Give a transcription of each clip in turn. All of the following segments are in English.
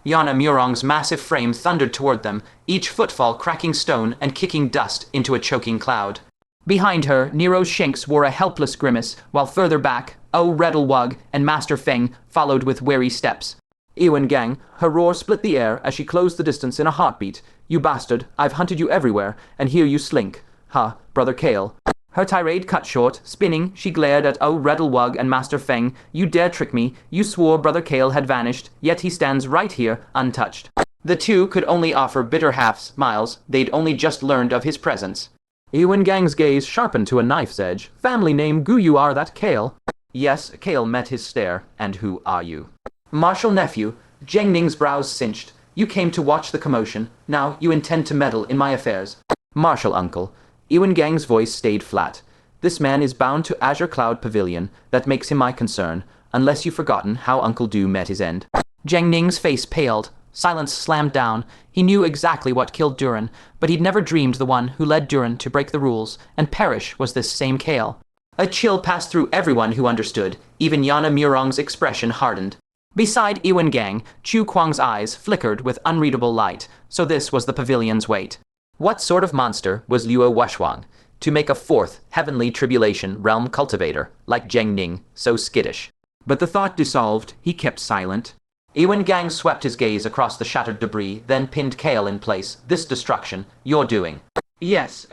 Yana Murong's massive frame thundered toward them, each footfall cracking stone and kicking dust into a choking cloud. Behind her, Nero's Shanks wore a helpless grimace, while further back, Reddelwug and Master Feng followed with wary steps. Ewan Gang, her roar split the air as she closed the distance in a heartbeat. You bastard, I've hunted you everywhere, and here you slink. Ha, Brother Kael. Her tirade cut short. Spinning, she glared at Reddelwug and Master Feng. You dare trick me. You swore Brother Kael had vanished, yet he stands right here, untouched. The two could only offer bitter half-smiles. They'd only just learned of his presence. Ewan Gang's gaze sharpened to a knife's edge. Family name Gu you are that Kael. Yes, Kael met his stare. And who are you? Martial nephew. Zheng Ning's brows cinched. You came to watch the commotion. Now you intend to meddle in my affairs. Martial uncle. Ewan Gang's voice stayed flat. This man is bound to Azure Cloud Pavilion. That makes him my concern, unless you've forgotten how Uncle Du met his end. Zheng Ning's face paled. Silence slammed down. He knew exactly what killed Duran, but he'd never dreamed the one who led Duran to break the rules and perish was this same Kael. A chill passed through everyone who understood. Even Yana Murong's expression hardened. Beside Ewan Gang, Chu Kuang's eyes flickered with unreadable light, so this was the pavilion's weight. What sort of monster was Luo Wushuang to make a fourth heavenly tribulation realm cultivator like Zheng Ning so skittish? But the thought dissolved, he kept silent. Ewan Gang swept his gaze across the shattered debris, then pinned Kael in place. This destruction, your doing. Yes,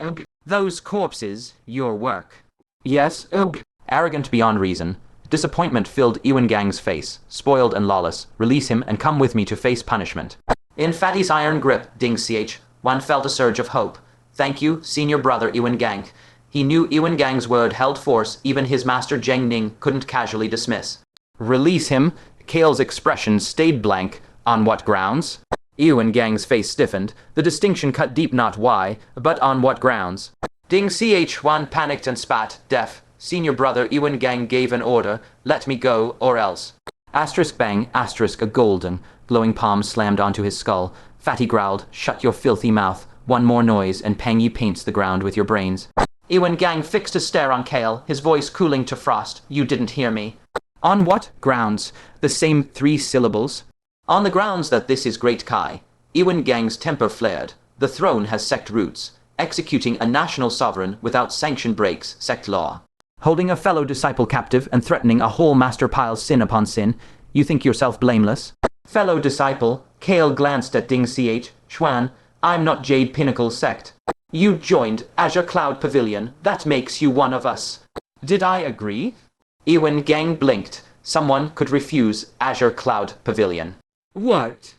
those corpses, your work. Yes, arrogant beyond reason. Disappointment filled Ewan Gang's face. Spoiled and lawless, release him and come with me to face punishment. In Fatty's iron grip, Ding Chwan felt a surge of hope. Thank you, senior brother Ewan Gang. He knew Ewan Gang's word held force even his master Zheng Ning couldn't casually dismiss. Release him? Kael's expression stayed blank. On what grounds? Ewan Gang's face stiffened. The distinction cut deep, not why, but on what grounds. Ding Chwan panicked and spat, deaf. Senior brother Ewan Gang gave an order. Let me go, or else. Asterisk bang, asterisk a golden. Glowing palm slammed onto his skull. Fatty growled, shut your filthy mouth. One more noise and Pangy paints the ground with your brains. Ewan Gang fixed a stare on Kael, his voice cooling to frost. You didn't hear me. On what grounds? The same 3 syllables? On the grounds that this is Great Kai. Ewan Gang's temper flared. The throne has sect roots. Executing a national sovereign without sanction breaks sect law. Holding a fellow disciple captive and threatening a whole master piles sin upon sin. You think yourself blameless? Fellow disciple, Kael glanced at Ding Chwan. I'm not Jade Pinnacle's sect. You joined Azure Cloud Pavilion. That makes you one of us. Did I agree? Ewan Gang blinked. Someone could refuse Azure Cloud Pavilion. What?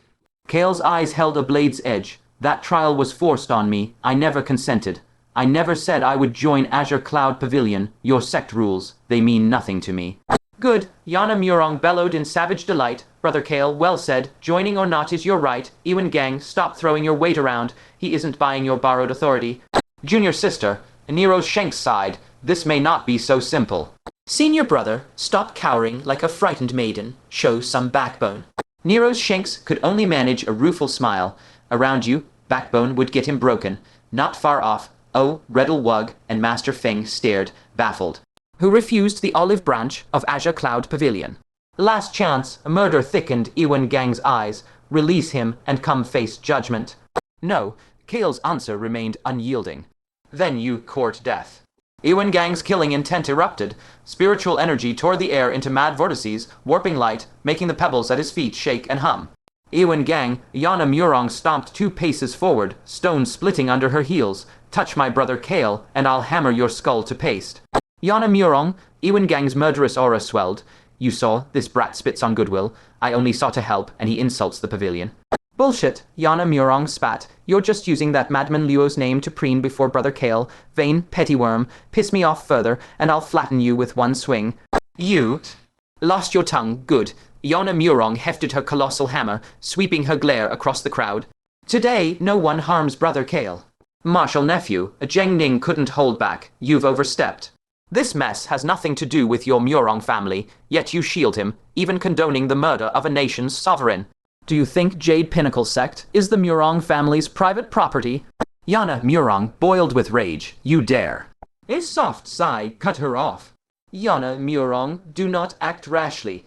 Kael's eyes held a blade's edge. That trial was forced on me. I never consented. I never said I would join Azure Cloud Pavilion. Your sect rules. They mean nothing to me. Good. Yana Murong bellowed in savage delight. Brother Kael, well said. Joining or not is your right. Ewan Gang, stop throwing your weight around. He isn't buying your borrowed authority. Junior sister, Nero's Shanks sighed. This may not be so simple. Senior brother, stop cowering like a frightened maiden. Show some backbone. Nero's Shanks could only manage a rueful smile. Around you, backbone would get him broken. Not far off, Reddelwug and Master Feng stared, baffled. Who refused the olive branch of Azure Cloud Pavilion. Last chance, a murder thickened Ewan Gang's eyes. Release him and come face judgment. No, Kael's answer remained unyielding. Then you court death. Ewan Gang's killing intent erupted. Spiritual energy tore the air into mad vortices, warping light, making the pebbles at his feet shake and hum. Ewan Gang, Yana Murong stomped 2 paces forward, stone splitting under her heels. Touch my brother Kael, and I'll hammer your skull to paste. Yana Murong, Ewan Gang's murderous aura swelled. You saw, this brat spits on goodwill. I only sought to help, and he insults the pavilion. Bullshit, Yana Murong spat. You're just using that madman Luo's name to preen before Brother Kael. Vain, petty worm. Piss me off further, and I'll flatten you with one swing. You lost your tongue, good. Yana Murong hefted her colossal hammer, sweeping her glare across the crowd. Today, no one harms Brother Kael. Martial nephew, Zheng Ning couldn't hold back. You've overstepped. This mess has nothing to do with your Murong family, yet you shield him, even condoning the murder of a nation's sovereign. Do you think Jade Pinnacle sect is the Murong family's private property? Yana Murong boiled with rage. You dare. A soft sigh cut her off. Yana Murong, do not act rashly.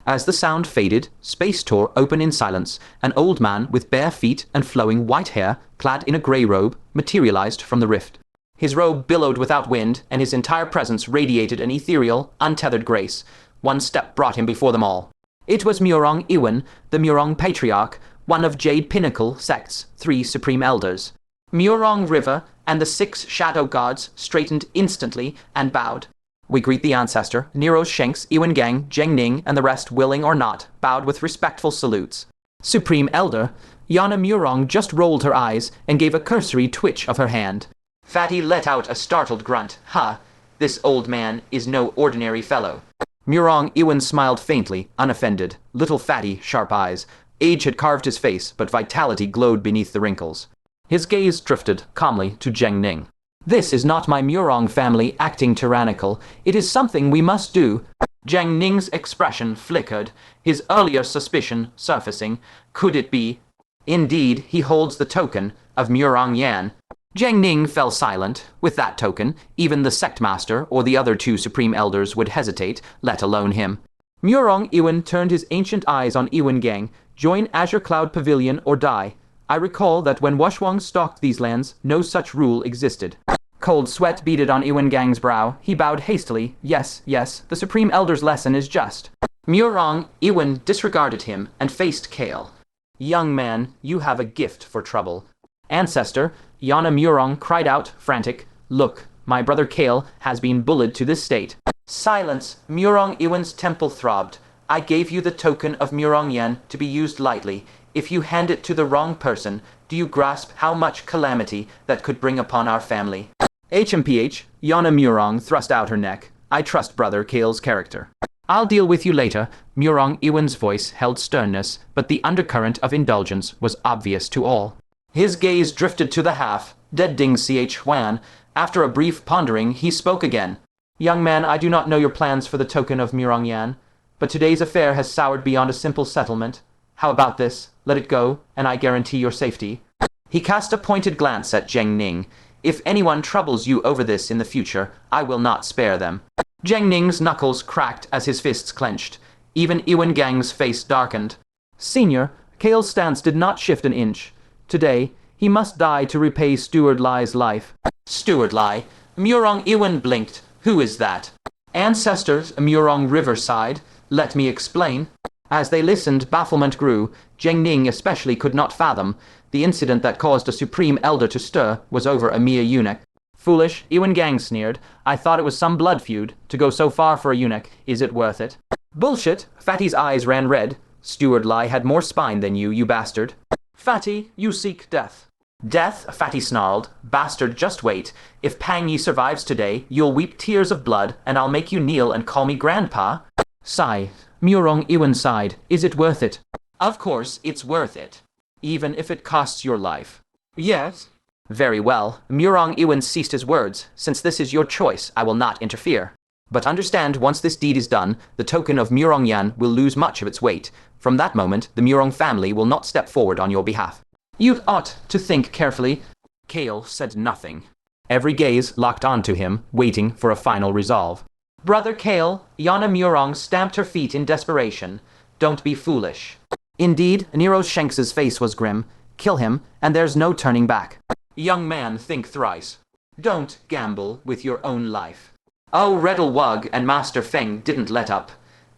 As the sound faded, space tore open in silence. An old man with bare feet and flowing white hair, clad in a grey robe, materialized from the rift. His robe billowed without wind, and his entire presence radiated an ethereal, untethered grace. One step brought him before them all. It was Murong Iwan, the Murong Patriarch, one of Jade Pinnacle sects, 3 supreme elders. Murong River and the 6 shadow gods straightened instantly and bowed. We greet the ancestor. Nero Shanks, Iwan Gang, Zheng Ning, and the rest, willing or not, bowed with respectful salutes. Supreme Elder, Yana Murong just rolled her eyes and gave a cursory twitch of her hand. Fatty let out a startled grunt. Ha! This old man is no ordinary fellow. Murong Iwan smiled faintly, unoffended. Little Fatty, sharp eyes. Age had carved his face, but vitality glowed beneath the wrinkles. His gaze drifted calmly to Zheng Ning. This is not my Murong family acting tyrannical. It is something we must do. Zheng Ning's expression flickered, his earlier suspicion surfacing. Could it be? Indeed, he holds the token of Murong Yan. Zheng Ning fell silent. With that token, even the sect master or the other 2 supreme elders would hesitate, let alone him. Murong Iwan turned his ancient eyes on Iwan Gang. Join Azure Cloud Pavilion or die. I recall that when Wushuang stalked these lands, no such rule existed. Cold sweat beaded on Iwan Gang's brow. He bowed hastily. Yes, the supreme elder's lesson is just. Murong Iwan disregarded him and faced Kael. Young man, you have a gift for trouble. Ancestor, Yana Murong cried out, frantic. Look, my brother Kael has been bullied to this state. Silence. Murong Iwan's temple throbbed. I gave you the token of Murong Yan to be used lightly. If you hand it to the wrong person, do you grasp how much calamity that could bring upon our family? HMPH, Yana Murong thrust out her neck. I trust brother Kael's character. I'll deal with you later. Murong Iwan's voice held sternness, but the undercurrent of indulgence was obvious to all. His gaze drifted to the half-dead Ding Chwan. After a brief pondering, he spoke again. Young man, I do not know your plans for the token of Murong Yan, but today's affair has soured beyond a simple settlement. How about this? Let it go, and I guarantee your safety. He cast a pointed glance at Zheng Ning. If anyone troubles you over this in the future, I will not spare them. Zheng Ning's knuckles cracked as his fists clenched. Even Iwan Gang's face darkened. Senior, Kael's stance did not shift an inch. Today, he must die to repay Steward Lai's life. Steward Lai? Murong Iwan blinked. Who is that? Ancestors, Murong Riverside. Let me explain. As they listened, bafflement grew. Zheng Ning especially could not fathom. The incident that caused a supreme elder to stir was over a mere eunuch. Foolish, Iwan Gang sneered. I thought it was some blood feud. To go so far for a eunuch, is it worth it? Bullshit. Fatty's eyes ran red. Steward Lai had more spine than you bastard. Fatty, you seek death. Death? Fatty snarled. Bastard, just wait. If Pangy survives today, you'll weep tears of blood, and I'll make you kneel and call me grandpa. Sigh. Murong Iwan sighed. Is it worth it? Of course, it's worth it. Even if it costs your life. Yes. Very well. Murong Iwan ceased his words. Since this is your choice, I will not interfere. But understand, once this deed is done, the token of Murong Yan will lose much of its weight. From that moment, the Murong family will not step forward on your behalf. You ought to think carefully. Kael said nothing. Every gaze locked onto him, waiting for a final resolve. Brother Kael, Yana Murong stamped her feet in desperation. Don't be foolish. Indeed, Nero Shanks's face was grim. Kill him, and there's no turning back. Young man, think thrice. Don't gamble with your own life. Oh, Redel Wug and Master Feng didn't let up.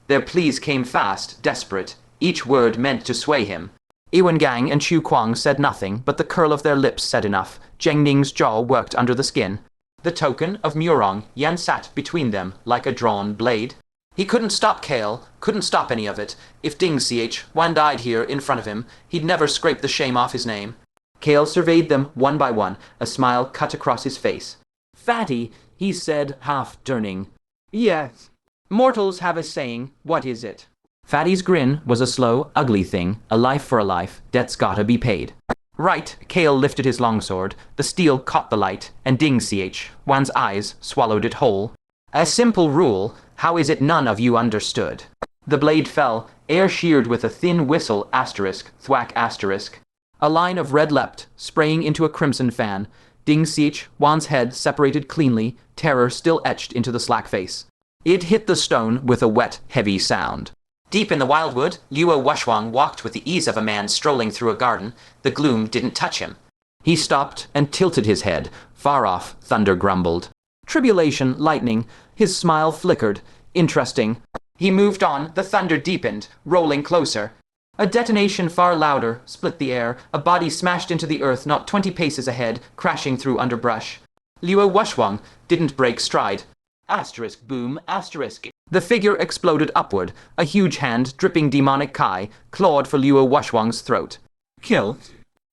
Their pleas came fast, desperate, each word meant to sway him. Iwan Gang and Chu Kuang said nothing, but the curl of their lips said enough. Zheng Ning's jaw worked under the skin. The token of Murong Yan sat between them like a drawn blade. He couldn't stop Kael, couldn't stop any of it. If Ding Chwan died here in front of him, he'd never scrape the shame off his name. Kael surveyed them one by one, a smile cut across his face. Fatty, he said, half turning. Yes. Mortals have a saying, what is it? Fatty's grin was a slow, ugly thing, a life for a life, debt's gotta be paid. Right, Kael lifted his longsword, the steel caught the light, and Ding Chwan's eyes swallowed it whole. A simple rule, how is it none of you understood? The blade fell, air sheared with a thin whistle asterisk, thwack asterisk. A line of red leapt, spraying into a crimson fan. Ding Chwan's head separated cleanly, terror still etched into the slack face. It hit the stone with a wet, heavy sound. Deep in the wildwood, Luo Wushuang walked with the ease of a man strolling through a garden. The gloom didn't touch him. He stopped and tilted his head. Far off, thunder grumbled. Tribulation, lightning. His smile flickered. Interesting. He moved on. The thunder deepened, rolling closer. A detonation far louder split the air. A body smashed into the earth not 20 paces ahead, crashing through underbrush. Luo Wushuang didn't break stride. Asterisk boom, asterisk. The figure exploded upward. A huge hand, dripping demonic kai, clawed for Luo Wushuang's throat. Kill.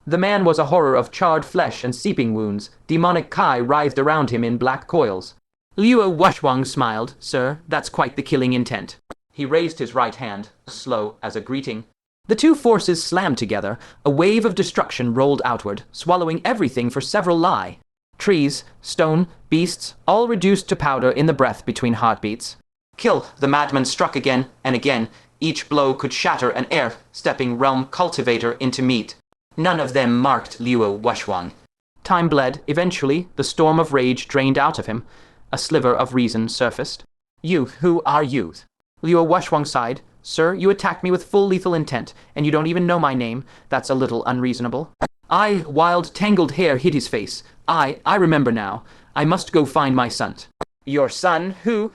The man was a horror of charred flesh and seeping wounds. Demonic kai writhed around him in black coils. Luo Wushuang smiled. Sir, that's quite the killing intent. He raised his right hand, slow as a greeting. The two forces slammed together. A wave of destruction rolled outward, swallowing everything for several li. Trees, stone, beasts, all reduced to powder in the breath between heartbeats. Kill, the madman struck again and again. Each blow could shatter an earth-stepping realm cultivator into meat. None of them marked Luo Wushuang. Time bled. Eventually, the storm of rage drained out of him. A sliver of reason surfaced. You, who are you? Luo Wushuang sighed. Sir, you attacked me with full lethal intent, and you don't even know my name. That's a little unreasonable. Wild, tangled hair hid his face. I remember now. I must go find my son. Your son, who?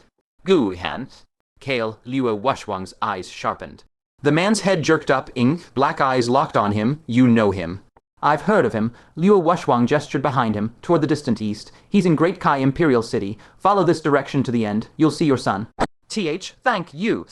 Guhan. Kael, Luo Wushuang's eyes sharpened. The man's head jerked up, black eyes locked on him. You know him. I've heard of him. Luo Wushuang gestured behind him, toward the distant east. He's in Great Kai Imperial City. Follow this direction to the end. You'll see your son. Thank you.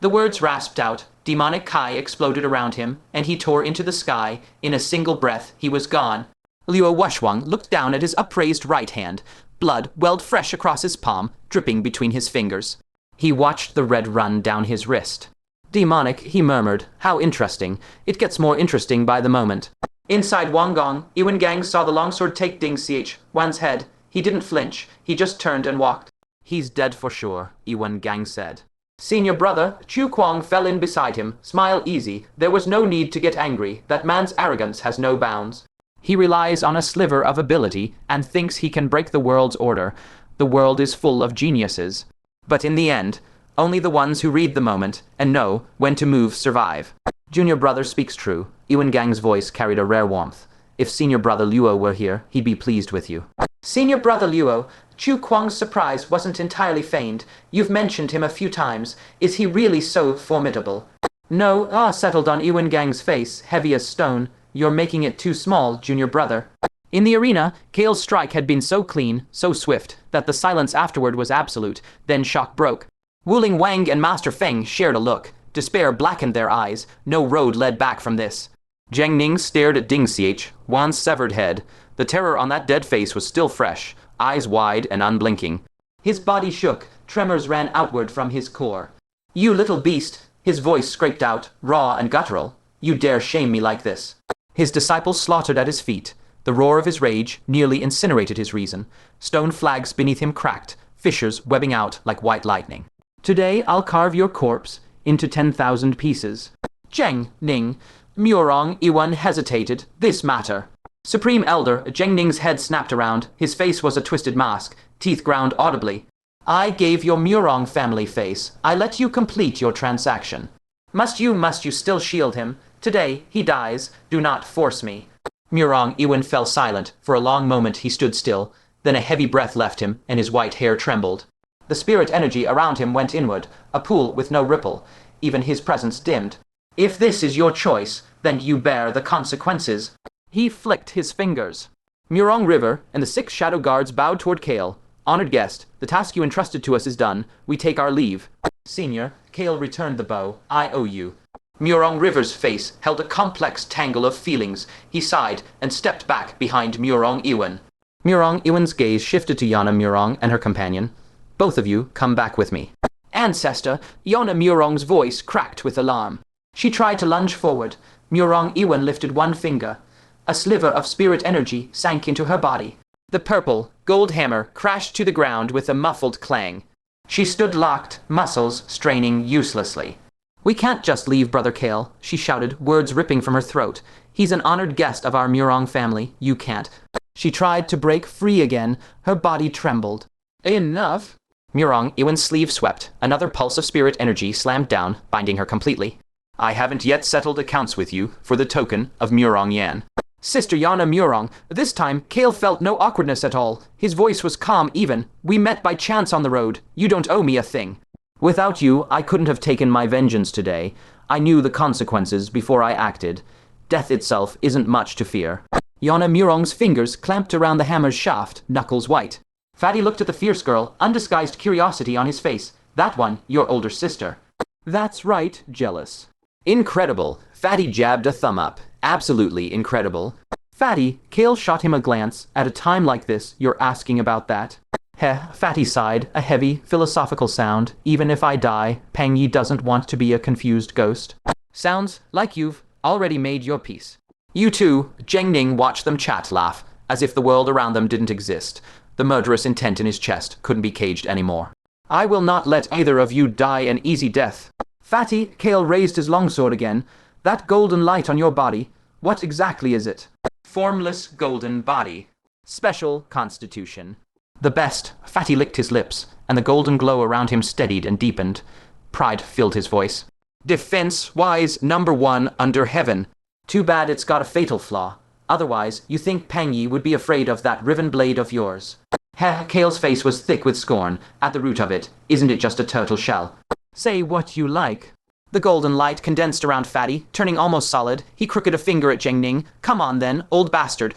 The words rasped out. Demonic kai exploded around him, and he tore into the sky. In a single breath, he was gone. Luo Wushuang looked down at his upraised right hand. Blood welled fresh across his palm, dripping between his fingers. He watched the red run down his wrist. Demonic, he murmured. How interesting. It gets more interesting by the moment. Inside Wangong, Iwan Gang saw the longsword take Ding Chwan's head. He didn't flinch. He just turned and walked. He's dead for sure, Iwan Gang said. Senior brother, Chu Kwang fell in beside him. Smile easy. There was no need to get angry. That man's arrogance has no bounds. He relies on a sliver of ability and thinks he can break the world's order. The world is full of geniuses. But in the end, only the ones who read the moment and know when to move survive. Junior brother speaks true. Iwan Gang's voice carried a rare warmth. If senior brother Luo were here, he'd be pleased with you. Senior brother Luo, Chu Kwang's surprise wasn't entirely feigned. You've mentioned him a few times. Is he really so formidable? No, settled on Iwan Gang's face, heavy as stone. You're making it too small, junior brother. In the arena, Kael's strike had been so clean, so swift, that the silence afterward was absolute. Then shock broke. Wuling Wang and Master Feng shared a look. Despair blackened their eyes. No road led back from this. Zheng Ning stared at Ding Chwan's severed head. The terror on that dead face was still fresh, eyes wide and unblinking. His body shook. Tremors ran outward from his core. You little beast, his voice scraped out, raw and guttural. You dare shame me like this. His disciples slaughtered at his feet. The roar of his rage nearly incinerated his reason. Stone flags beneath him cracked, fissures webbing out like white lightning. Today I'll carve your corpse into 10,000 pieces. Zheng Ning. Murong Iwan hesitated. This matter. Supreme Elder, Zheng Ning's head snapped around. His face was a twisted mask, teeth ground audibly. I gave your Murong family face. I let you complete your transaction. Must you still shield him? Today he dies. Do not force me. Murong Iwan fell silent. For a long moment he stood still. Then a heavy breath left him, and his white hair trembled. The spirit energy around him went inward, a pool with no ripple. Even his presence dimmed. If this is your choice, then you bear the consequences. He flicked his fingers. Murong River and the 6 shadow guards bowed toward Kael. Honored guest, the task you entrusted to us is done. We take our leave. Senior, Kael returned the bow. I owe you. Murong River's face held a complex tangle of feelings. He sighed and stepped back behind Murong Iwan. Murong Iwan's gaze shifted to Yana Murong and her companion. Both of you come back with me. Ancestor, Yana Murong's voice cracked with alarm. She tried to lunge forward. Murong Iwan lifted one finger. A sliver of spirit energy sank into her body. The purple, gold hammer crashed to the ground with a muffled clang. She stood locked, muscles straining uselessly. We can't just leave, Brother Kael, she shouted, words ripping from her throat. He's an honored guest of our Murong family. You can't. She tried to break free again. Her body trembled. Enough. Murong Iwan's sleeve swept. Another pulse of spirit energy slammed down, binding her completely. I haven't yet settled accounts with you for the token of Murong Yan. Sister Yana Murong. This time, Kael felt no awkwardness at all. His voice was calm even. We met by chance on the road. You don't owe me a thing. Without you, I couldn't have taken my vengeance today. I knew the consequences before I acted. Death itself isn't much to fear. Yana Murong's fingers clamped around the hammer's shaft, knuckles white. Fatty looked at the fierce girl, undisguised curiosity on his face. That one, your older sister. That's right, jealous. Incredible. Fatty jabbed a thumb up. Absolutely incredible. Fatty, Kael shot him a glance. At a time like this, you're asking about that? Heh, Fatty sighed, a heavy, philosophical sound. Even if I die, Pengyi doesn't want to be a confused ghost. Sounds like you've already made your peace. You two, Zhengning watched them chat, laugh, as if the world around them didn't exist. The murderous intent in his chest couldn't be caged anymore. I will not let either of you die an easy death. Fatty, Kael raised his longsword again. That golden light on your body, what exactly is it? Formless golden body. Special constitution. The best. Fatty licked his lips, and the golden glow around him steadied and deepened. Pride filled his voice. Defense-wise #1 under heaven. Too bad it's got a fatal flaw. Otherwise, you think Pengyi would be afraid of that riven blade of yours. Heh, Kael's face was thick with scorn. At the root of it, isn't it just a turtle shell? Say what you like. The golden light condensed around Fatty, turning almost solid. He crooked a finger at Zhengning. Come on then, old bastard.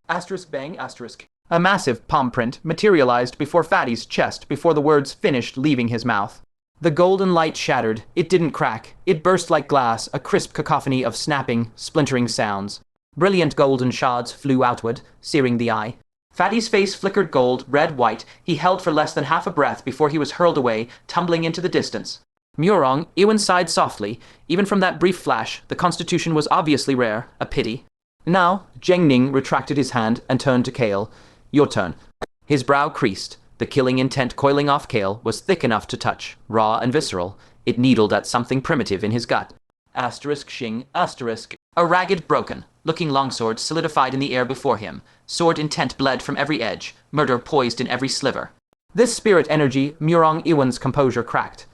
Asterisk bang asterisk. A massive palm print materialized before Fatty's chest before the words finished leaving his mouth. The golden light shattered. It didn't crack. It burst like glass, a crisp cacophony of snapping, splintering sounds. Brilliant golden shards flew outward, searing the eye. Fatty's face flickered gold, red, white. He held for less than half a breath before he was hurled away, tumbling into the distance. Murong, Iwan sighed softly. Even from that brief flash, the constitution was obviously rare, a pity. Now, Zhengning retracted his hand and turned to Kael. Your turn. His brow creased. The killing intent coiling off Kael was thick enough to touch, raw and visceral. It needled at something primitive in his gut. Asterisk shing, asterisk. A ragged, broken looking longsword solidified in the air before him. Sword intent bled from every edge, murder poised in every sliver. This spirit energy, Murong Iwan's composure cracked.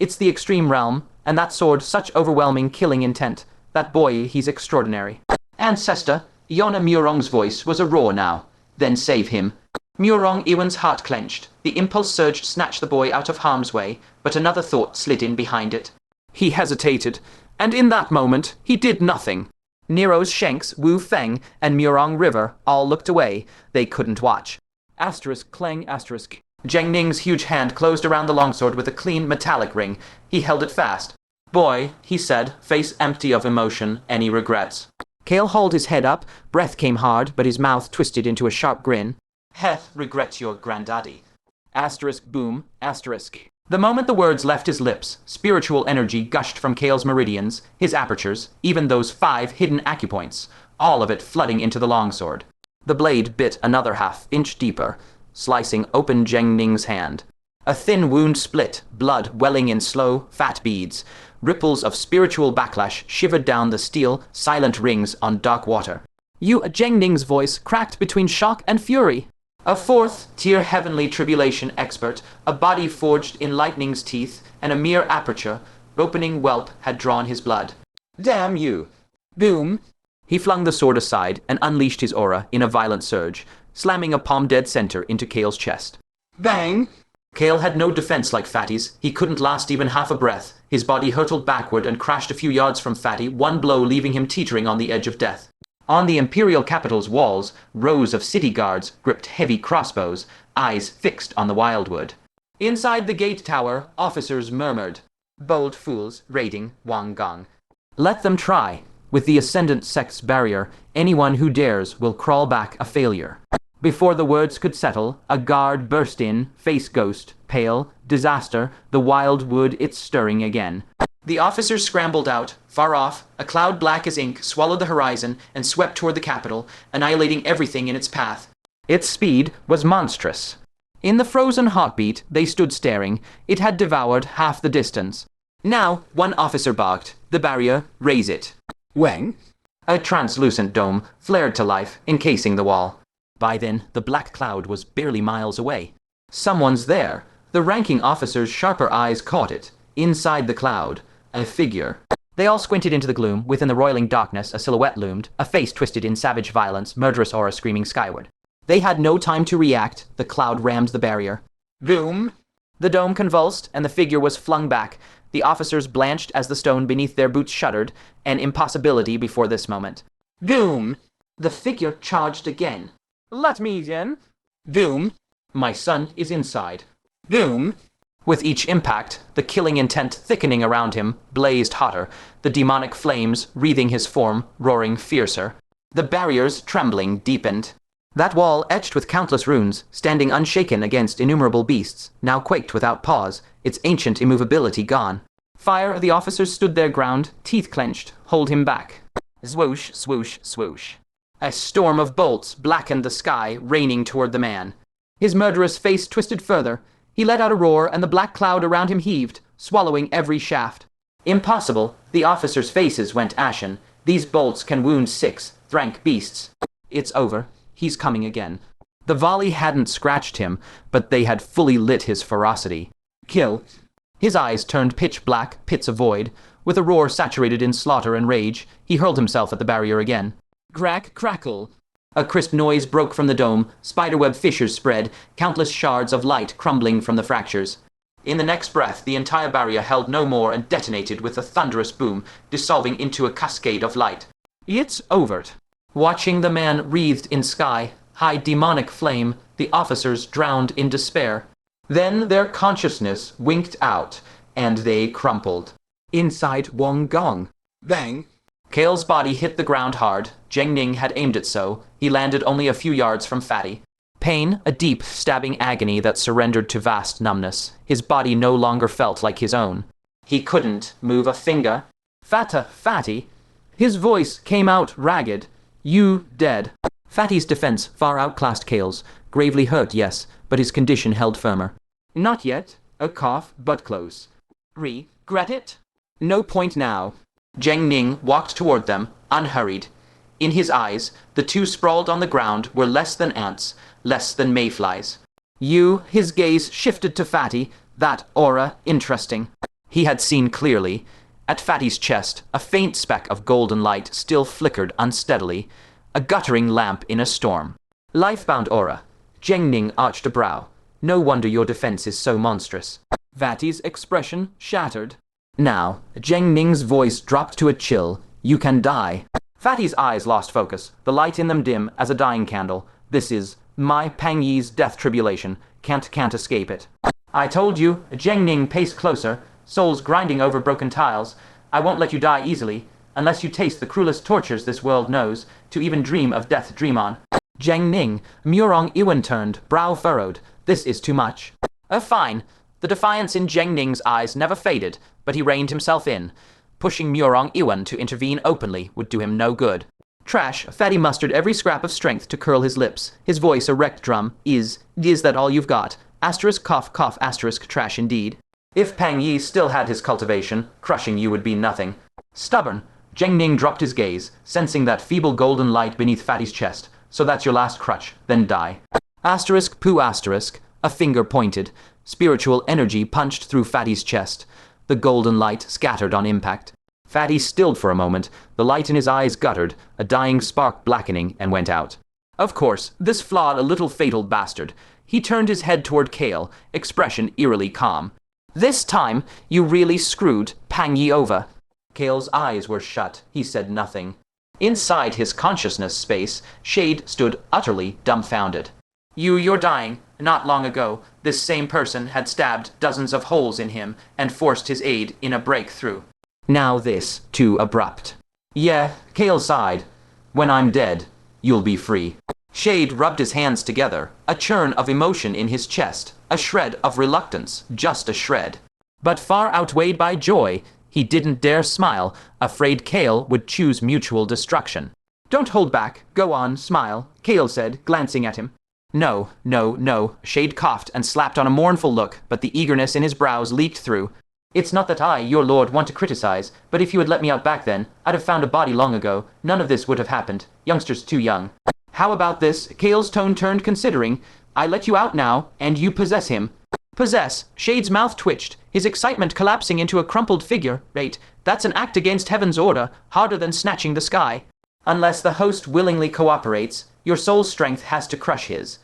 It's the extreme realm, and that sword such overwhelming killing intent. That boy, he's extraordinary. Ancestor, Yana Murong's voice was a roar now. Then save him. Murong Iwan's heart clenched. The impulse surge snatched the boy out of harm's way, but another thought slid in behind it. He hesitated, and in that moment, he did nothing. Nero's Shanks, Wu Feng, and Murong River all looked away. They couldn't watch. Asterisk clang asterisk. Zhengning's huge hand closed around the longsword with a clean metallic ring. He held it fast. Boy, he said, face empty of emotion, any regrets. Kael hauled his head up. Breath came hard, but his mouth twisted into a sharp grin. Heth regrets your granddaddy. Asterisk boom, asterisk. The moment the words left his lips, spiritual energy gushed from Kael's meridians, his apertures, even those 5 hidden acupoints, all of it flooding into the longsword. The blade bit another half-inch deeper, slicing open Zhengning's hand. A thin wound split, blood welling in slow, fat beads. Ripples of spiritual backlash shivered down the steel, silent rings on dark water. Zhengning's voice cracked between shock and fury. A 4th-tier heavenly tribulation expert, a body forged in lightning's teeth, and a mere aperture, opening whelp had drawn his blood. Damn you! Boom! He flung the sword aside and unleashed his aura in a violent surge, slamming a palm dead center into Kael's chest. Bang! Kael had no defense like Fatty's. He couldn't last even half a breath. His body hurtled backward and crashed a few yards from Fatty, one blow leaving him teetering on the edge of death. On the imperial capital's walls, rows of city guards gripped heavy crossbows, eyes fixed on the wildwood. Inside the gate tower, officers murmured. Bold fools raiding Wang Gong. Let them try. With the ascendant sect's barrier, anyone who dares will crawl back a failure. Before the words could settle, a guard burst in, face ghost, pale, disaster, the wildwood it's stirring again. The officers scrambled out. Far off, a cloud black as ink swallowed the horizon and swept toward the capital, annihilating everything in its path. Its speed was monstrous. In the frozen heartbeat, they stood staring. It had devoured half the distance. Now, one officer barked. The barrier, raise it. Wang? A translucent dome flared to life, encasing the wall. By then, the black cloud was barely miles away. Someone's there. The ranking officer's sharper eyes caught it. Inside the cloud, a figure. They all squinted into the gloom. Within the roiling darkness, a silhouette loomed, a face twisted in savage violence, murderous aura screaming skyward. They had no time to react. The cloud rammed the barrier. Boom! The dome convulsed, and the figure was flung back. The officers blanched as the stone beneath their boots shuddered, an impossibility before this moment. Boom! The figure charged again. Let me in. Boom! My son is inside. Boom! With each impact, the killing intent thickening around him blazed hotter, the demonic flames wreathing his form, roaring fiercer. The barriers, trembling, deepened. That wall, etched with countless runes, standing unshaken against innumerable beasts, now quaked without pause, its ancient immovability gone. Fire, the officers stood their ground, teeth clenched, hold him back. Swoosh, swoosh, swoosh. A storm of bolts blackened the sky, raining toward the man. His murderous face twisted further. He let out a roar, and the black cloud around him heaved, swallowing every shaft. Impossible. The officers' faces went ashen. These bolts can wound 6 thrank beasts. It's over. He's coming again. The volley hadn't scratched him, but they had fully lit his ferocity. Kill. His eyes turned pitch black, pits of void. With a roar saturated in slaughter and rage, he hurled himself at the barrier again. Crack, crackle. A crisp noise broke from the dome, spiderweb fissures spread, countless shards of light crumbling from the fractures. In the next breath, the entire barrier held no more and detonated with a thunderous boom, dissolving into a cascade of light. It's over. Watching the man wreathed in sky, high demonic flame, the officers drowned in despair. Then their consciousness winked out, and they crumpled. Inside Wong Gong. Bang! Kael's body hit the ground hard. Zheng Ning had aimed it so. He landed only a few yards from Fatty. Pain, a deep, stabbing agony that surrendered to vast numbness. His body no longer felt like his own. He couldn't move a finger. Fatty. His voice came out ragged. You dead. Fatty's defense far outclassed Kael's. Gravely hurt, yes, but his condition held firmer. Not yet. A cough, but close. Regret it? No point now. Zheng Ning walked toward them, unhurried. In his eyes, the two sprawled on the ground were less than ants, less than mayflies. His gaze shifted to Fatty, that aura interesting. He had seen clearly. At Fatty's chest, a faint speck of golden light still flickered unsteadily, a guttering lamp in a storm. Lifebound aura. Zheng Ning arched a brow. No wonder your defense is so monstrous. Fatty's expression shattered. Now, Zheng Ning's voice dropped to a chill. You can die. Fatty's eyes lost focus, the light in them dim as a dying candle. This is my Pang Yi's death tribulation. Can't escape it. I told you. Zheng Ning paced closer, souls grinding over broken tiles. I won't let you die easily, unless you taste the cruelest tortures this world knows, to even dream of death dream on. Zheng Ning, Murong Iwan turned, brow furrowed. This is too much. Fine. The defiance in Zheng Ning's eyes never faded, but he reined himself in. Pushing Murong Iwan to intervene openly would do him no good. Trash, Fatty mustered every scrap of strength to curl his lips, his voice a wrecked drum. Is that all you've got? Asterisk cough cough asterisk trash indeed. If Pang Yi still had his cultivation, crushing you would be nothing. Stubborn. Zheng Ning dropped his gaze, sensing that feeble golden light beneath Fatty's chest. So that's your last crutch, then die. Asterisk poo asterisk. A finger pointed. Spiritual energy punched through Fatty's chest. The golden light scattered on impact. Fatty stilled for a moment. The light in his eyes guttered, a dying spark blackening, and went out. Of course, this flawed a little fatal bastard. He turned his head toward Kael, expression eerily calm. This time, you really screwed Pang Yi over. Kael's eyes were shut. He said nothing. Inside his consciousness space, Shade stood utterly dumbfounded. You're dying. Not long ago, this same person had stabbed dozens of holes in him and forced his aid in a breakthrough. Now this, too abrupt. Yeah, Kael sighed. When I'm dead, you'll be free. Shade rubbed his hands together, a churn of emotion in his chest, a shred of reluctance, just a shred. But far outweighed by joy, he didn't dare smile, afraid Kael would choose mutual destruction. Don't hold back, go on, smile, Kael said, glancing at him. No. Shade coughed and slapped on a mournful look, but the eagerness in his brows leaked through. It's not that I, your lord, want to criticize, but if you had let me out back then, I'd have found a body long ago. None of this would have happened. Youngster's too young. How about this? Kael's tone turned considering. I let you out now, and you possess him. Possess. Shade's mouth twitched, his excitement collapsing into a crumpled figure. Wait, that's an act against heaven's order, harder than snatching the sky. Unless the host willingly cooperates, your soul's strength has to crush his.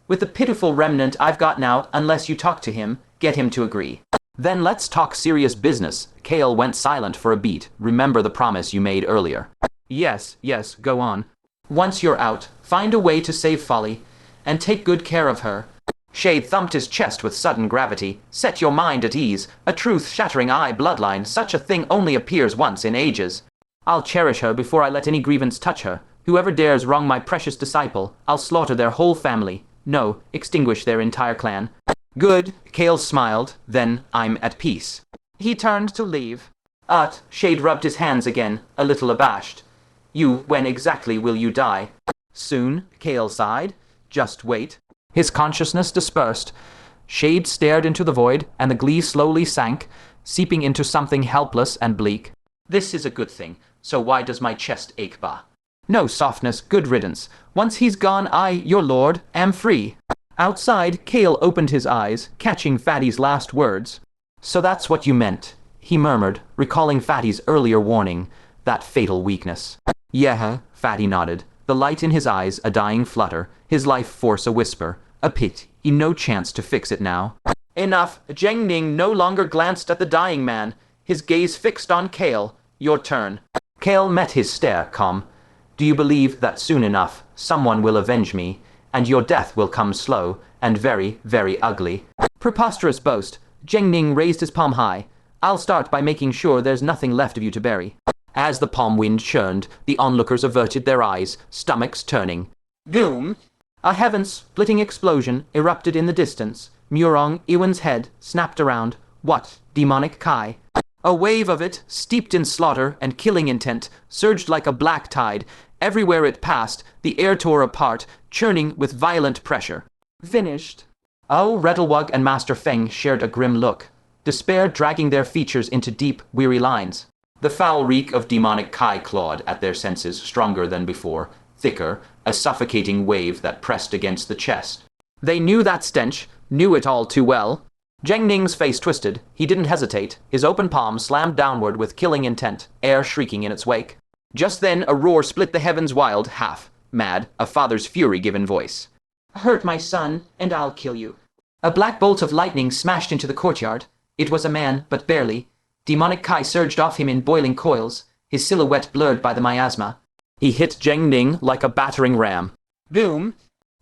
With the pitiful remnant I've got now, unless you talk to him, get him to agree. Then let's talk serious business. Kael went silent for a beat. Remember the promise you made earlier. Yes, go on. Once you're out, find a way to save Folly, and take good care of her. Shade thumped his chest with sudden gravity. Set your mind at ease. A truth-shattering bloodline. Such a thing only appears once in ages. I'll cherish her before I let any grievance touch her. Whoever dares wrong my precious disciple, I'll slaughter their whole family. No, extinguish their entire clan. Good, Kael smiled. Then I'm at peace. He turned to leave. Shade rubbed his hands again, a little abashed. When exactly will you die? Soon, Kael sighed. Just wait. His consciousness dispersed. Shade stared into the void, and the glee slowly sank, seeping into something helpless and bleak. This is a good thing, so why does my chest ache, bah? No softness, good riddance. Once he's gone, I, your lord, am free. Outside, Kael opened his eyes, catching Fatty's last words. So that's what you meant, he murmured, recalling Fatty's earlier warning, that fatal weakness. Yeah, Fatty nodded, the light in his eyes a dying flutter, his life force a whisper. A pity, no chance to fix it now. Enough. Zheng Ning no longer glanced at the dying man, his gaze fixed on Kael. Your turn. Kael met his stare, calm. Do you believe that soon enough someone will avenge me, and your death will come slow and very, very ugly? Preposterous boast. Zheng Ning raised his palm high. I'll start by making sure there's nothing left of you to bury. As the palm wind churned, the onlookers averted their eyes, stomachs turning. Boom! A heaven-splitting explosion erupted in the distance. Murong Iwan's head snapped around. What? Demonic Kai? A wave of it, steeped in slaughter and killing intent, surged like a black tide. Everywhere it passed, the air tore apart, churning with violent pressure. Finished. Redlewug and Master Feng shared a grim look, despair dragging their features into deep, weary lines. The foul reek of demonic Kai clawed at their senses, stronger than before, thicker, a suffocating wave that pressed against the chest. They knew that stench, knew it all too well. Zheng Ning's face twisted. He didn't hesitate. His open palm slammed downward with killing intent, air shrieking in its wake. Just then a roar split the heavens wild, half, mad, a father's fury-given voice. Hurt my son, and I'll kill you. A black bolt of lightning smashed into the courtyard. It was a man, but barely. Demonic Kai surged off him in boiling coils, his silhouette blurred by the miasma. He hit Zheng Ning like a battering ram. Boom!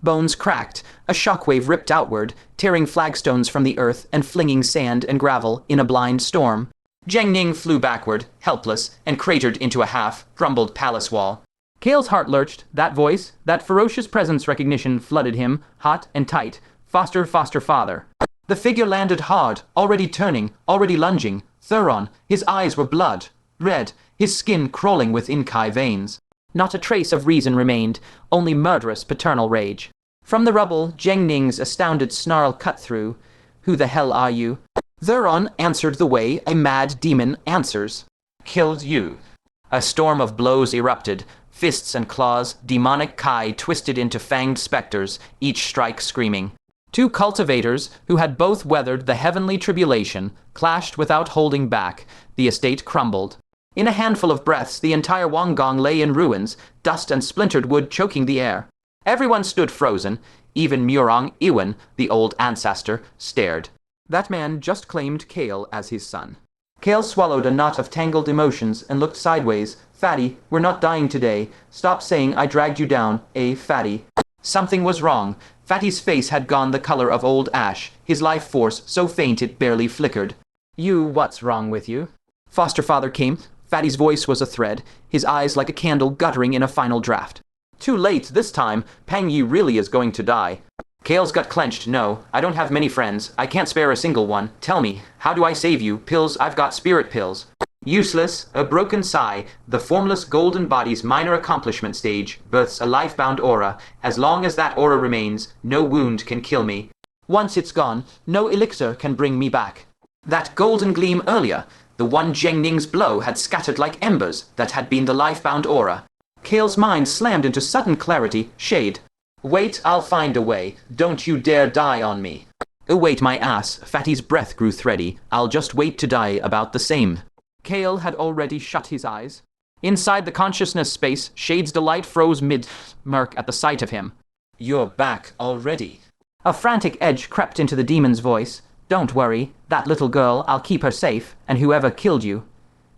Bones cracked. A shockwave ripped outward, tearing flagstones from the earth and flinging sand and gravel in a blind storm. Zheng Ning flew backward, helpless, and cratered into a half-crumbled palace wall. Kael's heart lurched. That voice, that ferocious presence recognition flooded him, hot and tight. Foster, father. The figure landed hard, already turning, already lunging. Thuron, his eyes were blood, red, his skin crawling with Inkai veins. Not a trace of reason remained, only murderous paternal rage. From the rubble, Zheng Ning's astounded snarl cut through. Who the hell are you? Thuron answered the way a mad demon answers. Killed you. A storm of blows erupted, fists and claws, demonic Kai twisted into fanged specters, each strike screaming. Two cultivators, who had both weathered the heavenly tribulation, clashed without holding back. The estate crumbled. In a handful of breaths, the entire Wangong lay in ruins, dust and splintered wood choking the air. Everyone stood frozen. Even Murong Iwan, the old ancestor, stared. That man just claimed Kael as his son. Kael swallowed a knot of tangled emotions and looked sideways. Fatty, we're not dying today. Stop saying I dragged you down, Fatty. Something was wrong. Fatty's face had gone the color of old ash, his life force so faint it barely flickered. What's wrong with you? Foster father came. Fatty's voice was a thread, his eyes like a candle guttering in a final draft. Too late this time. Pang Yi really is going to die. Kael's gut clenched. No, I don't have many friends. I can't spare a single one. Tell me, how do I save you? Pills, I've got spirit pills. Useless, a broken sigh. The formless golden body's minor accomplishment stage births a life-bound aura. As long as that aura remains, no wound can kill me. Once it's gone, no elixir can bring me back. That golden gleam earlier, the one Zheng Ning's blow had scattered like embers that had been the life-bound aura. Kael's mind slammed into sudden clarity. Shade. Wait, I'll find a way. Don't you dare die on me. Oh wait my ass, Fatty's breath grew thready. I'll just wait to die about the same. Kael had already shut his eyes. Inside the consciousness space, Shade's delight froze mid-smirk at the sight of him. You're back already. A frantic edge crept into the demon's voice. Don't worry, that little girl, I'll keep her safe, and whoever killed you.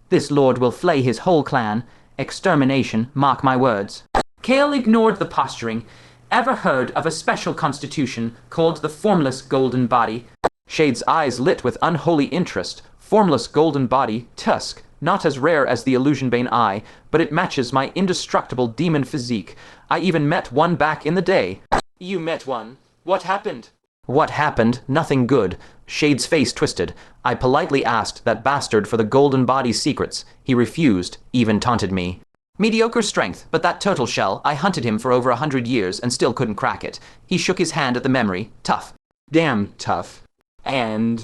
This lord will flay his whole clan. Extermination, mark my words. Kael ignored the posturing. Ever heard of a special constitution called the Formless Golden Body? Shade's eyes lit with unholy interest. Formless golden body, tusk, not as rare as the Illusionbane eye, but it matches my indestructible demon physique. I even met one back in the day. You met one? What happened? What happened? Nothing good. Shade's face twisted. I politely asked that bastard for the golden body's secrets. He refused, even taunted me. Mediocre strength, but that turtle shell, I hunted him for over 100 years and still couldn't crack it. He shook his hand at the memory. Tough. Damn tough. And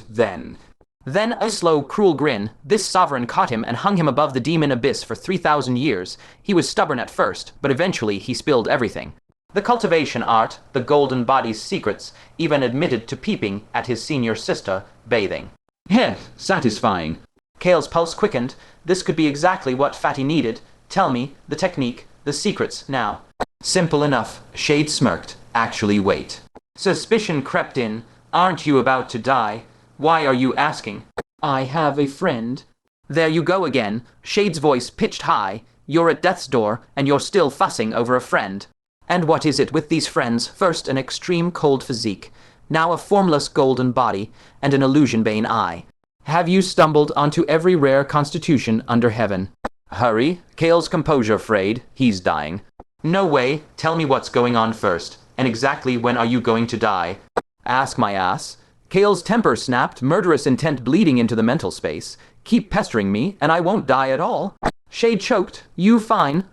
then a slow, cruel grin. This sovereign caught him and hung him above the demon abyss for 3,000 years. He was stubborn at first, but eventually he spilled everything. The cultivation art, the golden body's secrets, even admitted to peeping at his senior sister, bathing. Heh, satisfying. Kael's pulse quickened. This could be exactly what Fatty needed. Tell me, the technique, the secrets, now. Simple enough, Shade smirked. Actually wait. Suspicion crept in. Aren't you about to die? Why are you asking? I have a friend. There you go again. Shade's voice pitched high. You're at death's door, and you're still fussing over a friend. And what is it with these friends? First an extreme cold physique, now a formless golden body, and an Illusionbane eye. Have you stumbled onto every rare constitution under heaven? Hurry, Kael's composure frayed. He's dying. No way, tell me what's going on first, and exactly when are you going to die? Ask my ass. Kael's temper snapped, murderous intent bleeding into the mental space. Keep pestering me, and I won't die at all. Shade choked. You fine,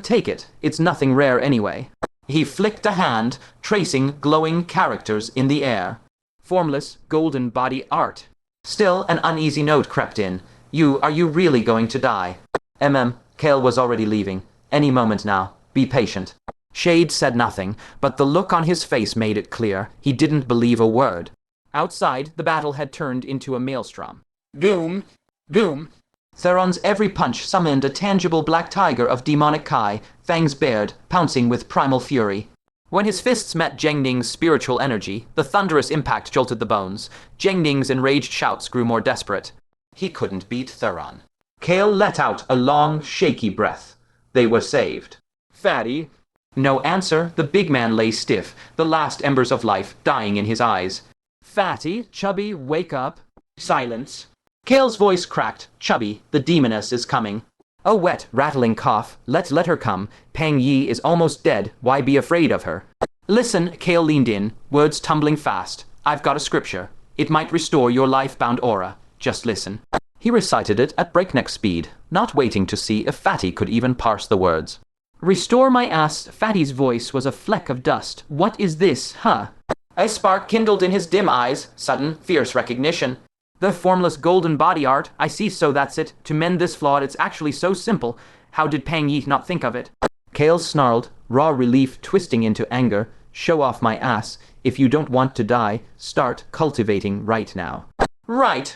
take it. It's nothing rare anyway. He flicked a hand, tracing glowing characters in the air. Formless, golden body art. Still, an uneasy note crept in. Are you really going to die? Kael was already leaving. Any moment now. Be patient. Shade said nothing, but the look on his face made it clear. He didn't believe a word. Outside, the battle had turned into a maelstrom. Boom! Boom! Theron's every punch summoned a tangible black tiger of demonic Kai, fangs bared, pouncing with primal fury. When his fists met Jiangning's spiritual energy, the thunderous impact jolted the bones. Jiangning's enraged shouts grew more desperate. He couldn't beat Theron. Kael let out a long, shaky breath. They were saved. Fatty? No answer. The big man lay stiff, the last embers of life dying in his eyes. Fatty, Chubby, wake up. Silence. Kael's voice cracked. Chubby, the demoness is coming. A wet, rattling cough. Let her come. Pang Yi is almost dead. Why be afraid of her? Listen, Kael leaned in, words tumbling fast. I've got a scripture. It might restore your life-bound aura. Just listen. He recited it at breakneck speed, not waiting to see if Fatty could even parse the words. Restore my ass. Fatty's voice was a fleck of dust. What is this, huh? A spark kindled in his dim eyes, sudden, fierce recognition. The formless golden body art, I see, so that's it. To mend this flaw, it's actually so simple. How did Pang Yi not think of it? Kael snarled, raw relief twisting into anger. Show off my ass. If you don't want to die, start cultivating right now. Right.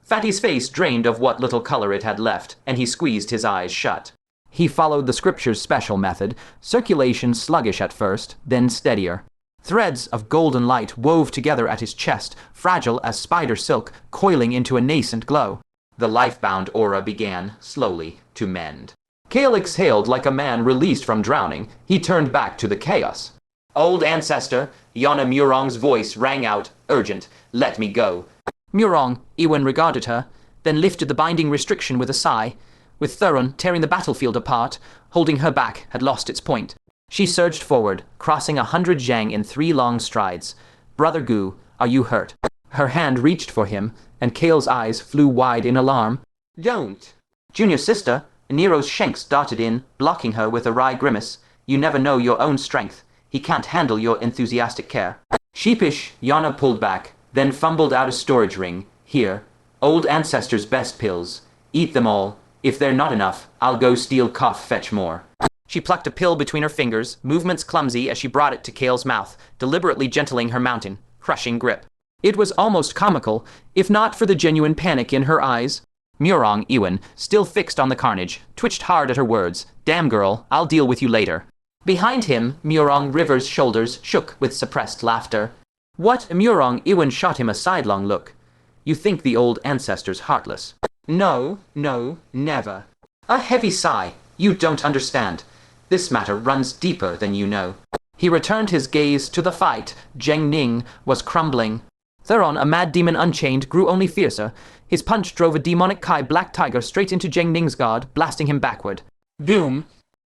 Fatty's face drained of what little color it had left, and he squeezed his eyes shut. He followed the scripture's special method, circulation sluggish at first, then steadier. Threads of golden light wove together at his chest, fragile as spider silk, coiling into a nascent glow. The life-bound aura began, slowly, to mend. Kael exhaled like a man released from drowning. He turned back to the chaos. Old Ancestor, Yana Murong's voice rang out, urgent. Let me go. Murong, Ewan regarded her, then lifted the binding restriction with a sigh. With Theron tearing the battlefield apart, holding her back had lost its point. She surged forward, crossing 100 zhang in 3 long strides. Brother Gu, are you hurt? Her hand reached for him, and Kael's eyes flew wide in alarm. Don't. Junior sister, Nero's shanks darted in, blocking her with a wry grimace. You never know your own strength. He can't handle your enthusiastic care. Sheepish, Yana pulled back, then fumbled out a storage ring. Here, old Ancestor's best pills. Eat them all. If they're not enough, I'll go steal cough fetch more. She plucked a pill between her fingers, movements clumsy as she brought it to Kael's mouth, deliberately gentling her mountain, crushing grip. It was almost comical, if not for the genuine panic in her eyes. Murong Ewan, still fixed on the carnage, twitched hard at her words. Damn girl, I'll deal with you later. Behind him, Murong River's shoulders shook with suppressed laughter. What? Murong Ewan shot him a sidelong look. You think the old ancestor's heartless? No, never. A heavy sigh. You don't understand. This matter runs deeper than you know. He returned his gaze to the fight. Zheng Ning was crumbling. Theron, a mad demon unchained, grew only fiercer. His punch drove a demonic Kai black tiger straight into Zheng Ning's guard, blasting him backward. Boom!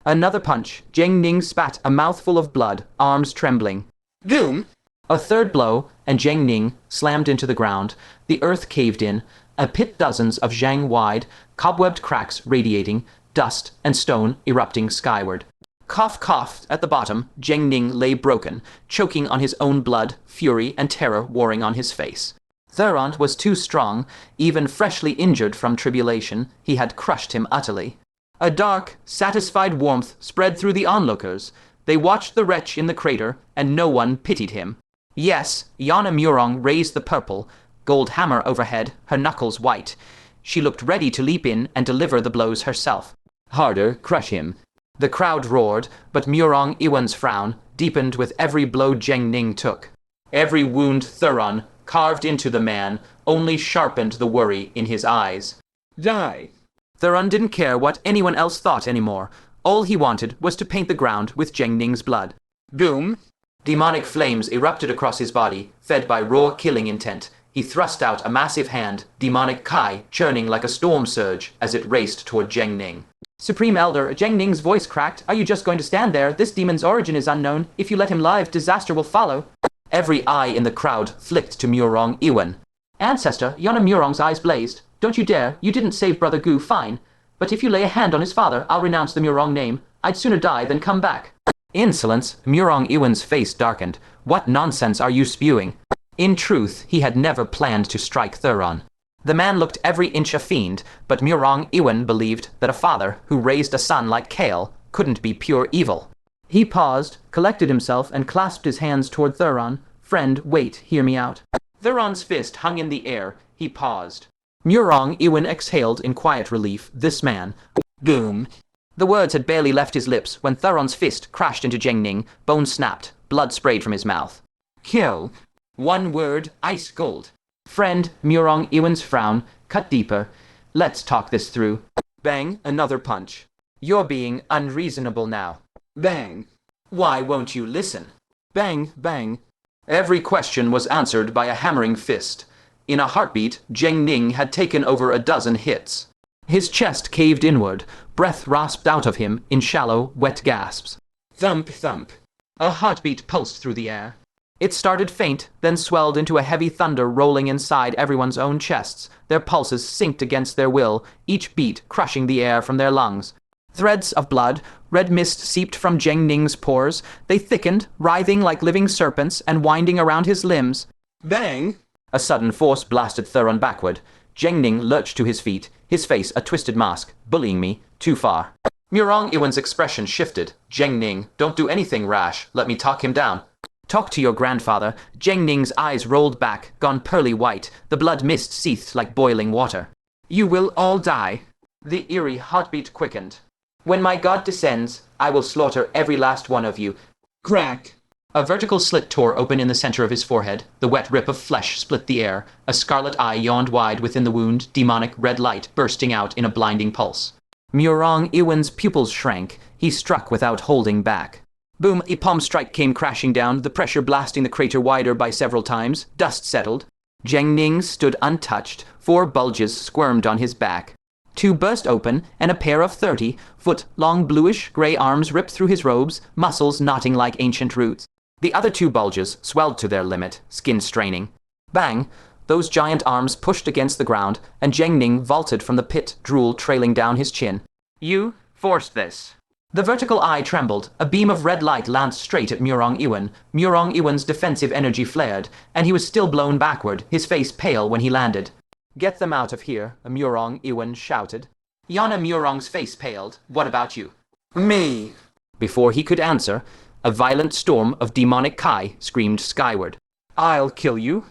Another punch. Zheng Ning spat a mouthful of blood, arms trembling. Boom! A third blow, and Zheng Ning slammed into the ground. The earth caved in, a pit dozens of zhang wide, cobwebbed cracks radiating, dust and stone erupting skyward. Cough coughed at the bottom, Zheng Ning lay broken, choking on his own blood, fury and terror warring on his face. Theron was too strong, even freshly injured from tribulation, he had crushed him utterly. A dark, satisfied warmth spread through the onlookers. They watched the wretch in the crater, and no one pitied him. Yes, Yana Murong raised the purple, gold hammer overhead, her knuckles white. She looked ready to leap in and deliver the blows herself. Harder, crush him. The crowd roared, but Murong Ewan's frown deepened with every blow Zheng Ning took. Every wound Theron carved into the man only sharpened the worry in his eyes. Die! Theron didn't care what anyone else thought anymore. All he wanted was to paint the ground with Zheng Ning's blood. Boom! Demonic flames erupted across his body, fed by raw killing intent. He thrust out a massive hand, demonic Kai churning like a storm surge as it raced toward Zheng Ning. Supreme Elder, Zheng Ning's voice cracked. Are you just going to stand there? This demon's origin is unknown. If you let him live, disaster will follow. Every eye in the crowd flicked to Murong Ewan. Ancestor, Yana Murong's eyes blazed. Don't you dare. You didn't save Brother Gu, fine. But if you lay a hand on his father, I'll renounce the Murong name. I'd sooner die than come back. Insolence, Murong Ewan's face darkened. What nonsense are you spewing? In truth, he had never planned to strike Theron. The man looked every inch a fiend, but Murong Ewan believed that a father who raised a son like Kael couldn't be pure evil. He paused, collected himself, and clasped his hands toward Theron. Friend, wait, hear me out. Theron's fist hung in the air. He paused. Murong Ewan exhaled in quiet relief. This man. Boom. The words had barely left his lips when Theron's fist crashed into Zheng Ning. Bones snapped. Blood sprayed from his mouth. Kill. One word, ice cold. Friend, Murong Ewan's frown cut deeper. Let's talk this through. Bang, another punch. You're being unreasonable now. Bang. Why won't you listen? Bang, bang. Every question was answered by a hammering fist. In a heartbeat, Zheng Ning had taken over a dozen hits. His chest caved inward, breath rasped out of him in shallow, wet gasps. Thump, thump. A heartbeat pulsed through the air. It started faint, then swelled into a heavy thunder rolling inside everyone's own chests, their pulses synced against their will, each beat crushing the air from their lungs. Threads of blood, red mist seeped from Zheng Ning's pores. They thickened, writhing like living serpents and winding around his limbs. Bang! A sudden force blasted Theron backward. Zheng Ning lurched to his feet, his face a twisted mask. Bullying me, too far. Murong Ewan's expression shifted. Zheng Ning, don't do anything rash. Let me talk him down. Talk to your grandfather. Zheng Ning's eyes rolled back, gone pearly white. The blood mist seethed like boiling water. You will all die. The eerie heartbeat quickened. When my god descends, I will slaughter every last one of you. Crack! A vertical slit tore open in the center of his forehead. The wet rip of flesh split the air. A scarlet eye yawned wide within the wound, demonic red light bursting out in a blinding pulse. Murong Ewan's pupils shrank. He struck without holding back. Boom, a palm strike came crashing down, the pressure blasting the crater wider by several times. Dust settled. Zheng Ning stood untouched. 4 bulges squirmed on his back. 2 burst open, and a pair of 30-foot-long bluish-gray arms ripped through his robes, muscles knotting like ancient roots. The other 2 bulges swelled to their limit, skin straining. Bang! Those giant arms pushed against the ground, and Zheng Ning vaulted from the pit, drool trailing down his chin. You forced this. The vertical eye trembled. A beam of red light lanced straight at Murong Ewan. Murong Ewan's defensive energy flared, and he was still blown backward, his face pale when he landed. Get them out of here, Murong Ewan shouted. Yana Murong's face paled. What about you? Me. Before he could answer, a violent storm of demonic Kai screamed skyward. I'll kill you.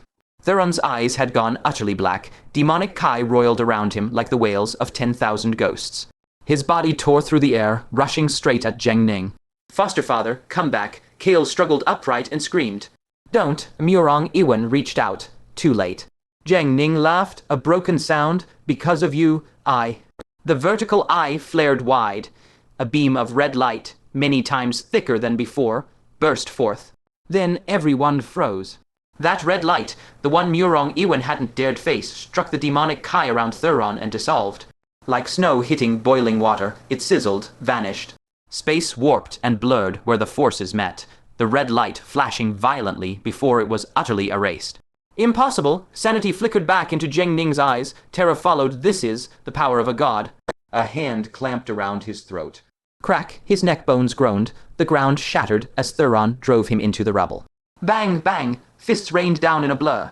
Theron's eyes had gone utterly black. Demonic Kai roiled around him like the wails of 10,000 ghosts. His body tore through the air, rushing straight at Zheng Ning. "Foster father, come back." Kael struggled upright and screamed. "Don't." Murong Iwan reached out. Too late. Zheng Ning laughed, a broken sound. "Because of you, I." The vertical eye flared wide. A beam of red light, many times thicker than before, burst forth. Then everyone froze. That red light, the one Murong Iwan hadn't dared face, struck the demonic Kai around Theron and dissolved. Like snow hitting boiling water, it sizzled, vanished. Space warped and blurred where the forces met, the red light flashing violently before it was utterly erased. Impossible! Sanity flickered back into Zheng Ning's eyes. Terror followed. This is the power of a god. A hand clamped around his throat. Crack, his neck bones groaned. The ground shattered as Theron drove him into the rubble. Bang, bang! Fists rained down in a blur.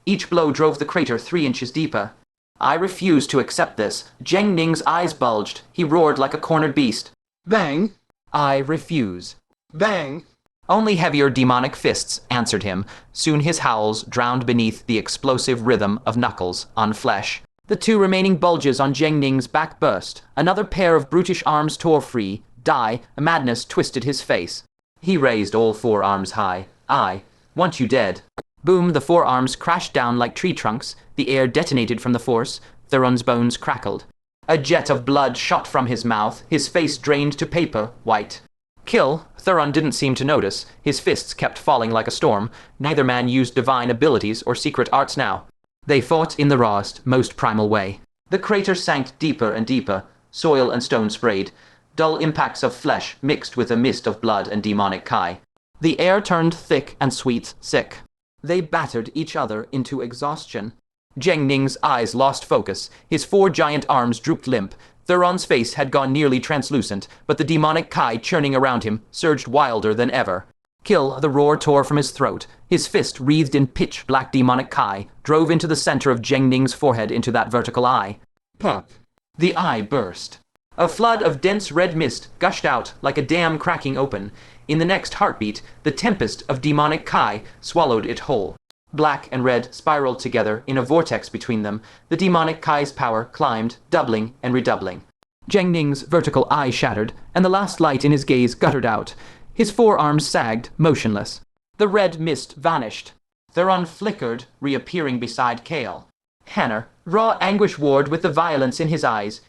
Each blow drove the crater 3 inches deeper. "I refuse to accept this." Zheng Ning's eyes bulged. He roared like a cornered beast. Bang! "I refuse." Bang! Only heavier demonic fists answered him. Soon his howls drowned beneath the explosive rhythm of knuckles on flesh. The 2 remaining bulges on Zheng Ning's back burst. Another pair of brutish arms tore free. Die, a madness twisted his face. He raised all 4 arms high. "I want you dead." Boom, the 4 arms crashed down like tree trunks. The air detonated from the force. Theron's bones crackled. A jet of blood shot from his mouth. His face drained to paper, white. Kill? Theron didn't seem to notice. His fists kept falling like a storm. Neither man used divine abilities or secret arts now. They fought in the rawest, most primal way. The crater sank deeper and deeper. Soil and stone sprayed. Dull impacts of flesh mixed with a mist of blood and demonic Kai. The air turned thick and sweet, sick. They battered each other into exhaustion. Zheng Ning's eyes lost focus. His 4 giant arms drooped limp. Theron's face had gone nearly translucent, but the demonic Kai churning around him surged wilder than ever. Kill, the roar tore from his throat. His fist, wreathed in pitch-black demonic Kai, drove into the center of Zheng Ning's forehead into that vertical eye. Pop. The eye burst. A flood of dense red mist gushed out like a dam cracking open. In the next heartbeat, the tempest of demonic Kai swallowed it whole. Black and red spiraled together in a vortex between them. The demonic Kai's power climbed, doubling and redoubling. Zheng Ning's vertical eye shattered, and the last light in his gaze guttered out. His 4 arms sagged, motionless. The red mist vanished. Theron flickered, reappearing beside Kael. "Hanner," raw anguish warred with the violence in his eyes.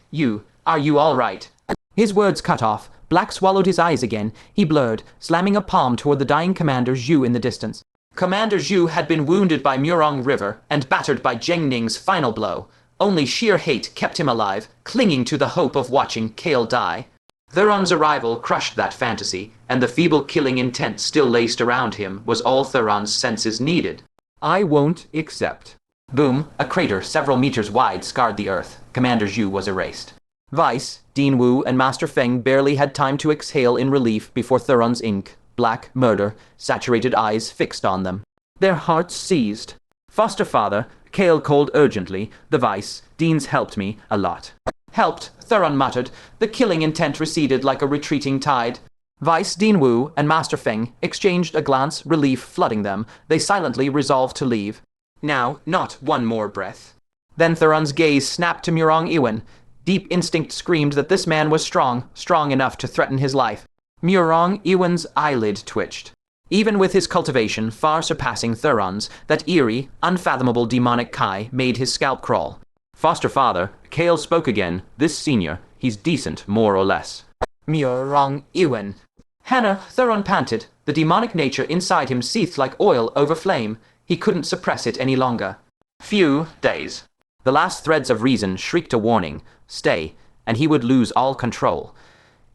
Are you all right?" His words cut off. Black swallowed his eyes again. He blurred, slamming a palm toward the dying Commander Zhu in the distance. Commander Zhu had been wounded by Murong River and battered by Zheng Ning's final blow. Only sheer hate kept him alive, clinging to the hope of watching Kael die. Theron's arrival crushed that fantasy, and the feeble killing intent still laced around him was all Theron's senses needed. "I won't accept." Boom, a crater several meters wide scarred the earth. Commander Zhu was erased. Vice, Dean Wu, and Master Feng barely had time to exhale in relief before Theron's ink, black murder, saturated eyes fixed on them. Their hearts seized. "Foster father," Kael called urgently. "The Vice, Dean's helped me a lot." "Helped," Theron muttered. The killing intent receded like a retreating tide. Vice, Dean Wu, and Master Feng exchanged a glance, relief flooding them. They silently resolved to leave. Now, not one more breath. Then Theron's gaze snapped to Murong Iwan. Deep instinct screamed that this man was strong enough to threaten his life. Murong Iwan's eyelid twitched. Even with his cultivation far surpassing Theron's, that eerie, unfathomable demonic Kai made his scalp crawl. "Foster father," Kael spoke again. "This senior, he's decent, more or less." Murong Iwan. "Hannah," Theron panted. The demonic nature inside him seethed like oil over flame. He couldn't suppress it any longer. Few days. The last threads of reason shrieked a warning. Stay, and he would lose all control.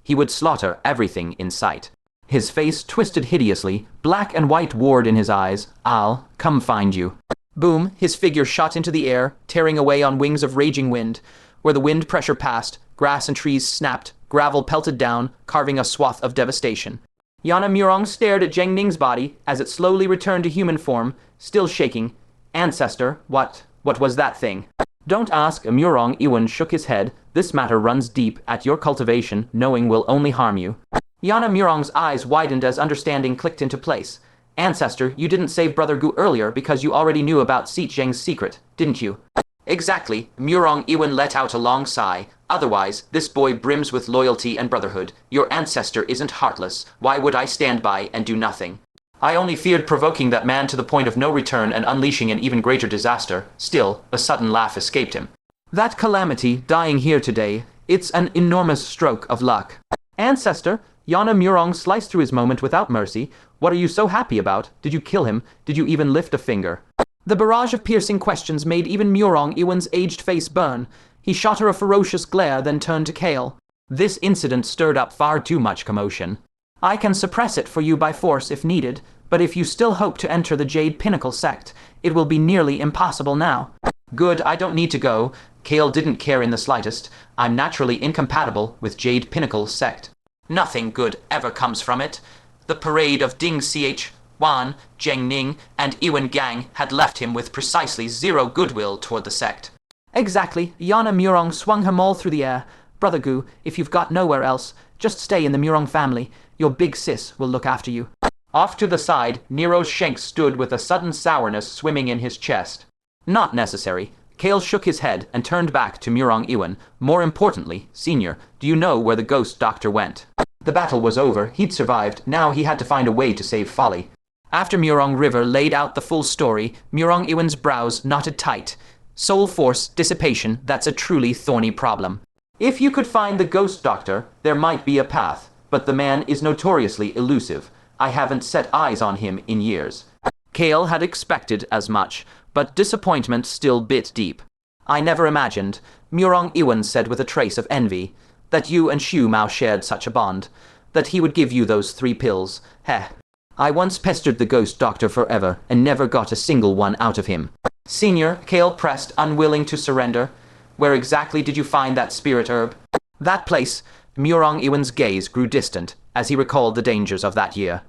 He would slaughter everything in sight. His face twisted hideously, black and white warred in his eyes. "I'll come find you." Boom, his figure shot into the air, tearing away on wings of raging wind. Where the wind pressure passed, grass and trees snapped, gravel pelted down, carving a swath of devastation. Yana Murong stared at Zheng Ning's body as it slowly returned to human form, still shaking. "Ancestor, what was that thing?" "Don't ask," Murong Iwan shook his head. "This matter runs deep. At your cultivation, knowing will only harm you." Yana Murong's eyes widened as understanding clicked into place. Ancestor, you didn't save Brother Gu earlier because you already knew about Si Zheng's secret, didn't you? Exactly, Murong Iwan let out a long sigh. Otherwise, this boy brims with loyalty and brotherhood. Your ancestor isn't heartless. Why would I stand by and do nothing? I only feared provoking that man to the point of no return and unleashing an even greater disaster. Still, a sudden laugh escaped him. That calamity, dying here today, it's an enormous stroke of luck. Ancestor, Yana Murong sliced through his moment without mercy. What are you so happy about? Did you kill him? Did you even lift a finger? The barrage of piercing questions made even Murong Iwan's aged face burn. He shot her a ferocious glare, then turned to Kael. This incident stirred up far too much commotion. I can suppress it for you by force if needed, but if you still hope to enter the Jade Pinnacle sect, it will be nearly impossible now. Good, I don't need to go. Kael didn't care in the slightest. I'm naturally incompatible with Jade Pinnacle sect. Nothing good ever comes from it. The parade of Ding Chwan, Zheng Ning, and Iwan Gang had left him with precisely zero goodwill toward the sect. Exactly. Yana Murong swung her maul through the air. Brother Gu, if you've got nowhere else, just stay in the Murong family. Your big sis will look after you. Off to the side, Nero's shanks stood with a sudden sourness swimming in his chest. Not necessary. Kael shook his head and turned back to Murong Iwan. More importantly, Senior, do you know where the ghost doctor went? The battle was over. He'd survived. Now he had to find a way to save Folly. After Murong River laid out the full story, Murong Iwan's brows knotted tight. Soul force dissipation, that's a truly thorny problem. If you could find the ghost doctor, there might be a path, but the man is notoriously elusive. I haven't set eyes on him in years. Kael had expected as much, but disappointment still bit deep. I never imagined, Murong Iwan said with a trace of envy, that you and Shu Mao shared such a bond, that he would give you those 3 pills. Heh. I once pestered the ghost doctor forever, and never got a single one out of him. Senior, Kael pressed, unwilling to surrender. Where exactly did you find that spirit herb? That place. Murong Iwan's gaze grew distant, as he recalled the dangers of that year.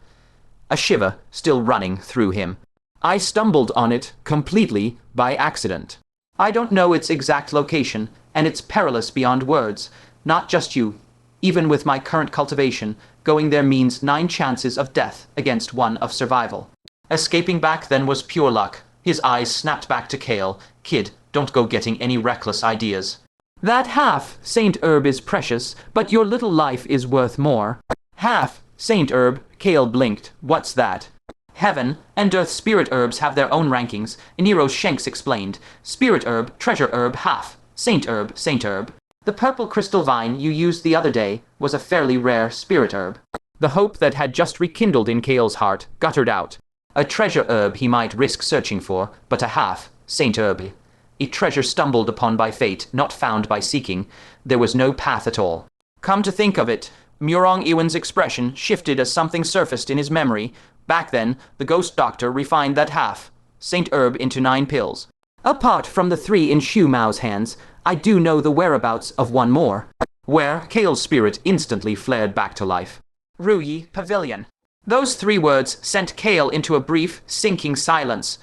A shiver still running through him. I stumbled on it completely by accident. I don't know its exact location, and it's perilous beyond words. Not just you. Even with my current cultivation, going there means 9 chances of death against 1 of survival. Escaping back then was pure luck. His eyes snapped back to Kael. Kid, don't go getting any reckless ideas. That half Saint Herb is precious, but your little life is worth more. Half Saint Herb, Kael blinked. What's that? Heaven and Earth spirit herbs have their own rankings, Nero Shanks explained. Spirit herb, treasure herb, half. Saint herb, Saint herb. The purple crystal vine you used the other day was a fairly rare spirit herb. The hope that had just rekindled in Kael's heart guttered out. A treasure herb he might risk searching for, but a half, Saint herb. A treasure stumbled upon by fate, not found by seeking. There was no path at all. Come to think of it, Murong Iwan's expression shifted as something surfaced in his memory. Back then, the ghost doctor refined that half, Saint herb, into 9 pills. Apart from the 3 in Shu Mao's hands, I do know the whereabouts of 1 more. Where Kael's spirit instantly flared back to life. Ruyi Pavilion. Those 3 words sent Kael into a brief, sinking silence.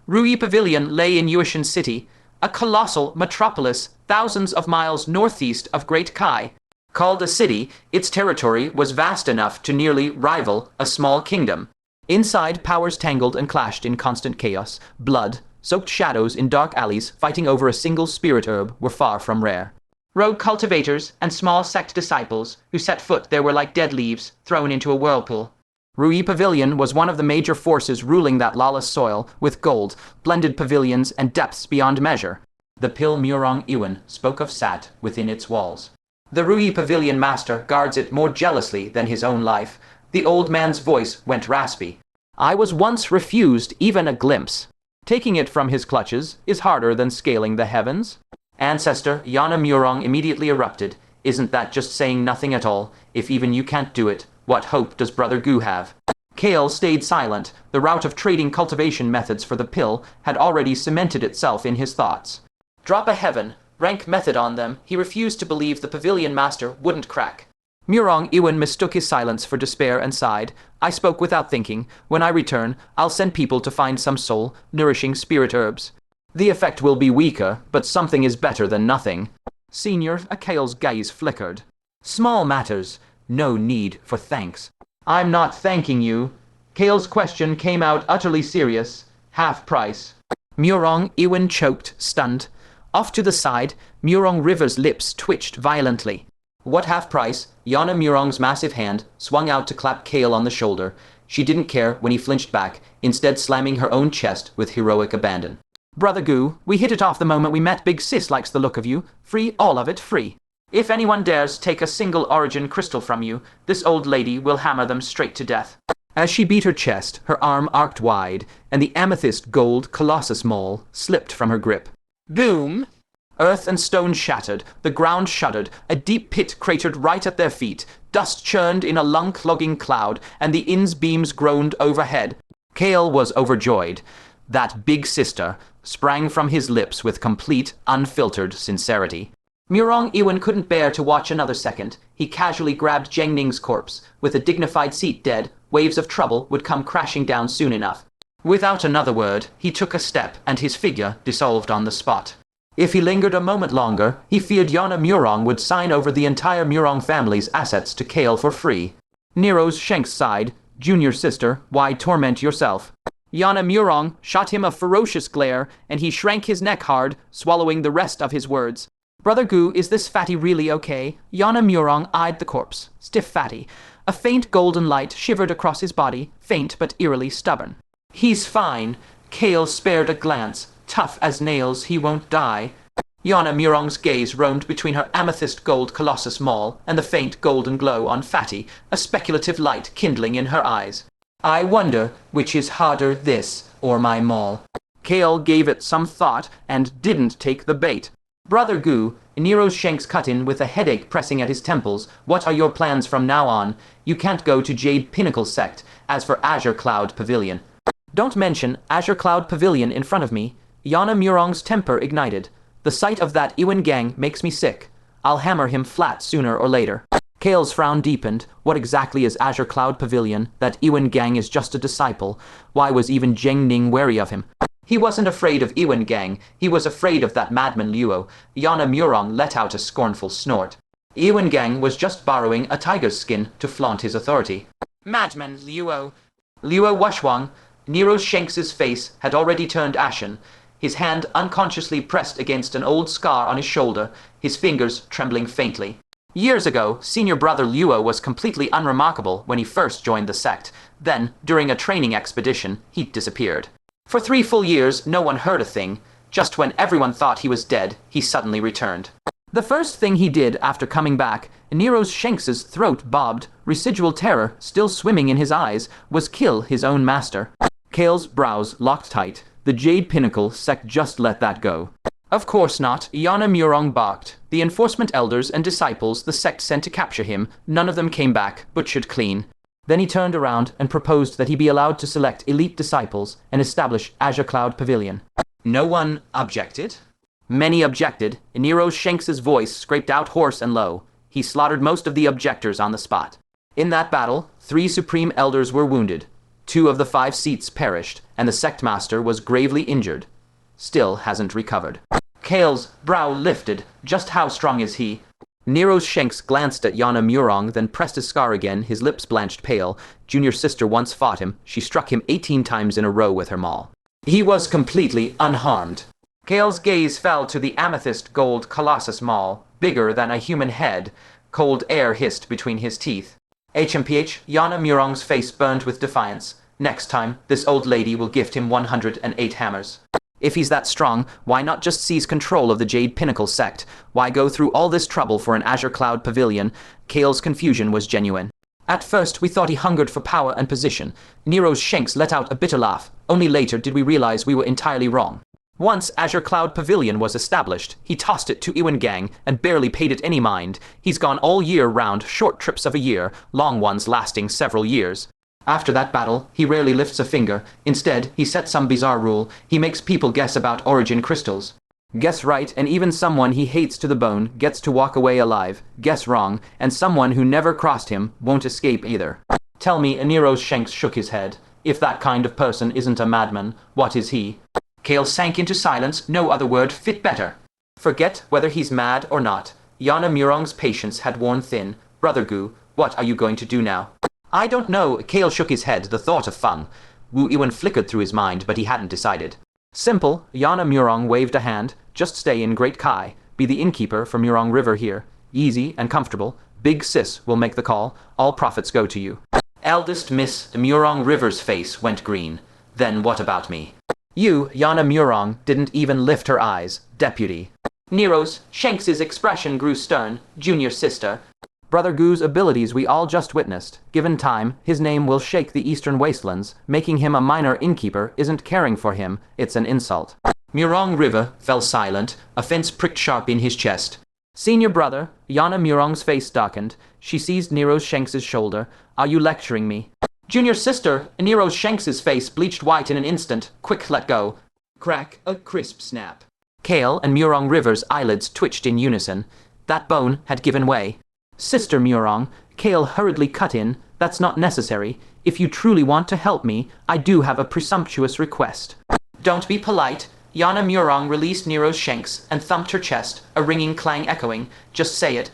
Ruyi Pavilion lay in Yuishan City, a colossal metropolis thousands of miles northeast of Great Kai. Called a city, its territory was vast enough to nearly rival a small kingdom. Inside, powers tangled and clashed in constant chaos. Blood, soaked shadows in dark alleys fighting over a single spirit herb were far from rare. Rogue cultivators and small sect disciples who set foot there were like dead leaves thrown into a whirlpool. Ruyi Pavilion was one of the major forces ruling that lawless soil, with gold, blended pavilions, and depths beyond measure. The pill Murong Iwan spoke of sat within its walls. The Ruyi Pavilion master guards it more jealously than his own life. The old man's voice went raspy. I was once refused even a glimpse. Taking it from his clutches is harder than scaling the heavens. Ancestor Yana Murong immediately erupted. Isn't that just saying nothing at all? If even you can't do it, what hope does Brother Gu have? Kael stayed silent. The route of trading cultivation methods for the pill had already cemented itself in his thoughts. Drop a heaven, rank method on them, he refused to believe the pavilion master wouldn't crack. Murong Iwan mistook his silence for despair and sighed. I spoke without thinking. When I return, I'll send people to find some soul-nourishing spirit herbs. The effect will be weaker, but something is better than nothing. Senior, Kael's gaze flickered. Small matters. No need for thanks. I'm not thanking you. Kael's question came out utterly serious. Half price. Murong Iwan choked, stunned. Off to the side, Murong River's lips twitched violently. What half price? Yana Murong's massive hand swung out to clap Kael on the shoulder. She didn't care when he flinched back, instead slamming her own chest with heroic abandon. Brother Goo, we hit it off the moment we met. Big Sis likes the look of you. Free, all of it, free. If anyone dares take a single origin crystal from you, this old lady will hammer them straight to death. As she beat her chest, her arm arced wide, and the amethyst gold Colossus Maul slipped from her grip. Boom! Earth and stone shattered, the ground shuddered, a deep pit cratered right at their feet, dust churned in a lung-clogging cloud, and the inn's beams groaned overhead. Kael was overjoyed. That big sister sprang from his lips with complete, unfiltered sincerity. Murong Iwan couldn't bear to watch another second. He casually grabbed Zheng Ning's corpse. With a dignified seat dead, waves of trouble would come crashing down soon enough. Without another word, he took a step, and his figure dissolved on the spot. If he lingered a moment longer, he feared Yana Murong would sign over the entire Murong family's assets to Kael for free. Nero's Shanks sighed. Junior sister, why torment yourself? Yana Murong shot him a ferocious glare, and he shrank his neck hard, swallowing the rest of his words. Brother Goo, is this fatty really okay? Yana Murong eyed the corpse. Stiff fatty. A faint golden light shivered across his body, faint but eerily stubborn. He's fine. Kael spared a glance. Tough as nails, he won't die. Yana Murong's gaze roamed between her amethyst gold Colossus Maul and the faint golden glow on Fatty, a speculative light kindling in her eyes. I wonder which is harder, this or my maul. Kael gave it some thought and didn't take the bait. Brother Goo, Nero's shanks cut in with a headache pressing at his temples. What are your plans from now on? You can't go to Jade Pinnacle sect. As for Azure Cloud Pavilion. Don't mention Azure Cloud Pavilion in front of me. Yana Murong's temper ignited. The sight of that Iwan gang makes me sick. I'll hammer him flat sooner or later. Kael's frown deepened. What exactly is Azure Cloud Pavilion? That Iwan gang is just a disciple. Why was even Zheng Ning wary of him? He wasn't afraid of Iwan gang. He was afraid of that madman Luo. Yana Murong let out a scornful snort. Iwan gang was just borrowing a tiger's skin to flaunt his authority. Madman Luo. Luo Wushuang. Nero Shanks's face had already turned ashen. His hand unconsciously pressed against an old scar on his shoulder, his fingers trembling faintly. Years ago, senior brother Luo was completely unremarkable when he first joined the sect. Then, during a training expedition, he disappeared. For 3 full years, no one heard a thing. Just when everyone thought he was dead, he suddenly returned. The first thing he did after coming back, Nero's Shanks's throat bobbed, residual terror still swimming in his eyes, was kill his own master. Kael's brows locked tight. The Jade Pinnacle sect just let that go. Of course not, Yana Murong barked. The enforcement elders and disciples the sect sent to capture him, none of them came back, butchered clean. Then he turned around and proposed that he be allowed to select elite disciples and establish Azure Cloud Pavilion. No one objected? Many objected. Nero Shanks's voice scraped out hoarse and low. He slaughtered most of the objectors on the spot. In that battle, 3 supreme elders were wounded. 2 of the 5 seats perished, and the sect master was gravely injured. Still hasn't recovered. Kael's brow lifted. Just how strong is he? Nero's Shanks glanced at Yana Murong, then pressed his scar again, his lips blanched pale. Junior sister once fought him. She struck him 18 times in a row with her maul. He was completely unharmed. Kael's gaze fell to the amethyst gold Colossus Maul, bigger than a human head. Cold air hissed between his teeth. HMPH, Yana Murong's face burned with defiance. Next time, this old lady will gift him 108 hammers. If he's that strong, why not just seize control of the Jade Pinnacle sect? Why go through all this trouble for an Azure Cloud Pavilion? Kael's confusion was genuine. At first, we thought he hungered for power and position. Nero's Shanks let out a bitter laugh. Only later did we realize we were entirely wrong. Once Azure Cloud Pavilion was established, he tossed it to Iwan Gang and barely paid it any mind. He's gone all year round, short trips of a year, long ones lasting several years. After that battle, he rarely lifts a finger. Instead, he sets some bizarre rule. He makes people guess about origin crystals. Guess right, and even someone he hates to the bone gets to walk away alive. Guess wrong, and someone who never crossed him won't escape either. Tell me, Nero's Shanks shook his head. If that kind of person isn't a madman, what is he? Kael sank into silence. No other word fit better. Forget whether he's mad or not. Yana Murong's patience had worn thin. Brother Goo, what are you going to do now? I don't know. Kael shook his head, the thought of fun. Wu Yuan flickered through his mind, but he hadn't decided. Simple. Yana Murong waved a hand. Just stay in Great Kai. Be the innkeeper for Murong River here. Easy and comfortable. Big Sis will make the call. All profits go to you. Eldest Miss Murong River's face went green. Then what about me? You, Yana Murong, didn't even lift her eyes. Deputy. Nero's, Shanks's expression grew stern. Junior sister. Brother Gu's abilities we all just witnessed. Given time, his name will shake the eastern wastelands. Making him a minor innkeeper isn't caring for him, it's an insult. Murong River fell silent, a fence pricked sharp in his chest. Senior brother, Yana Murong's face darkened. She seized Nero's Shanks's shoulder. Are you lecturing me? Junior sister, Nero's Shanks's face bleached white in an instant. Quick, let go. Crack, a crisp snap. Kael and Murong River's eyelids twitched in unison. That bone had given way. Sister Murong, Kael hurriedly cut in. That's not necessary. If you truly want to help me, I do have a presumptuous request. Don't be polite. Yana Murong released Nero's Shanks and thumped her chest, a ringing clang echoing. Just say it.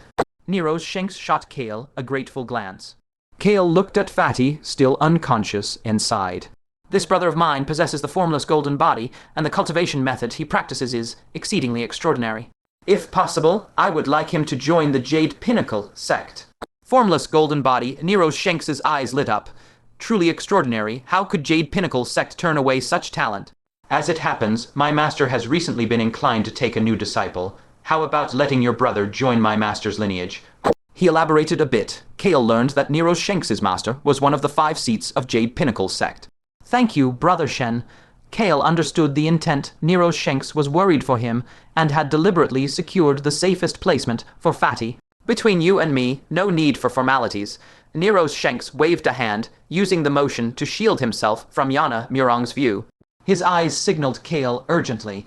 Nero's Shanks shot Kael a grateful glance. Kael looked at Fatty, still unconscious, and sighed. This brother of mine possesses the formless golden body, and the cultivation method he practices is exceedingly extraordinary. If possible, I would like him to join the Jade Pinnacle sect. Formless golden body, Nero's Shanks's eyes lit up. Truly extraordinary. How could Jade Pinnacle sect turn away such talent? As it happens, my master has recently been inclined to take a new disciple. How about letting your brother join my master's lineage? He elaborated a bit. Kael learned that Nero's Shanks's master was one of the 5 seats of Jade Pinnacle sect. Thank you, Brother Shen. Kael understood the intent. Nero's Shanks was worried for him and had deliberately secured the safest placement for Fatty. Between you and me, no need for formalities. Nero's Shanks waved a hand, using the motion to shield himself from Yana Murong's view. His eyes signaled Kael urgently.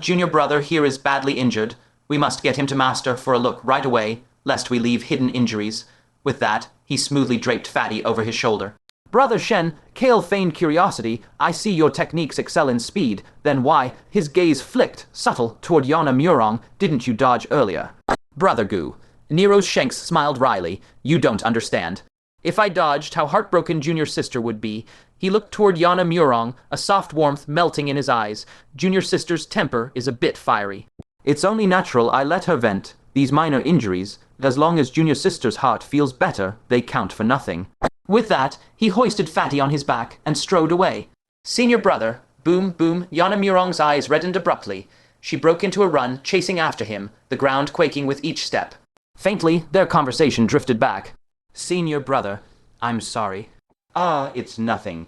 Junior brother here is badly injured. We must get him to master for a look right away, lest we leave hidden injuries. With that, he smoothly draped Fatty over his shoulder. Brother Shen, Kael feigned curiosity. I see your techniques excel in speed. Then why? His gaze flicked, subtle, toward Yana Murong. Didn't you dodge earlier? Brother Gu. Nero's Shanks smiled wryly. You don't understand. If I dodged, how heartbroken Junior sister would be. He looked toward Yana Murong, a soft warmth melting in his eyes. Junior sister's temper is a bit fiery. It's only natural I let her vent. These minor injuries, as long as Junior sister's heart feels better, they count for nothing. With that, he hoisted Fatty on his back and strode away. Senior brother, boom, boom, Yana Murong's eyes reddened abruptly. She broke into a run, chasing after him, the ground quaking with each step. Faintly, their conversation drifted back. Senior brother, I'm sorry. It's nothing.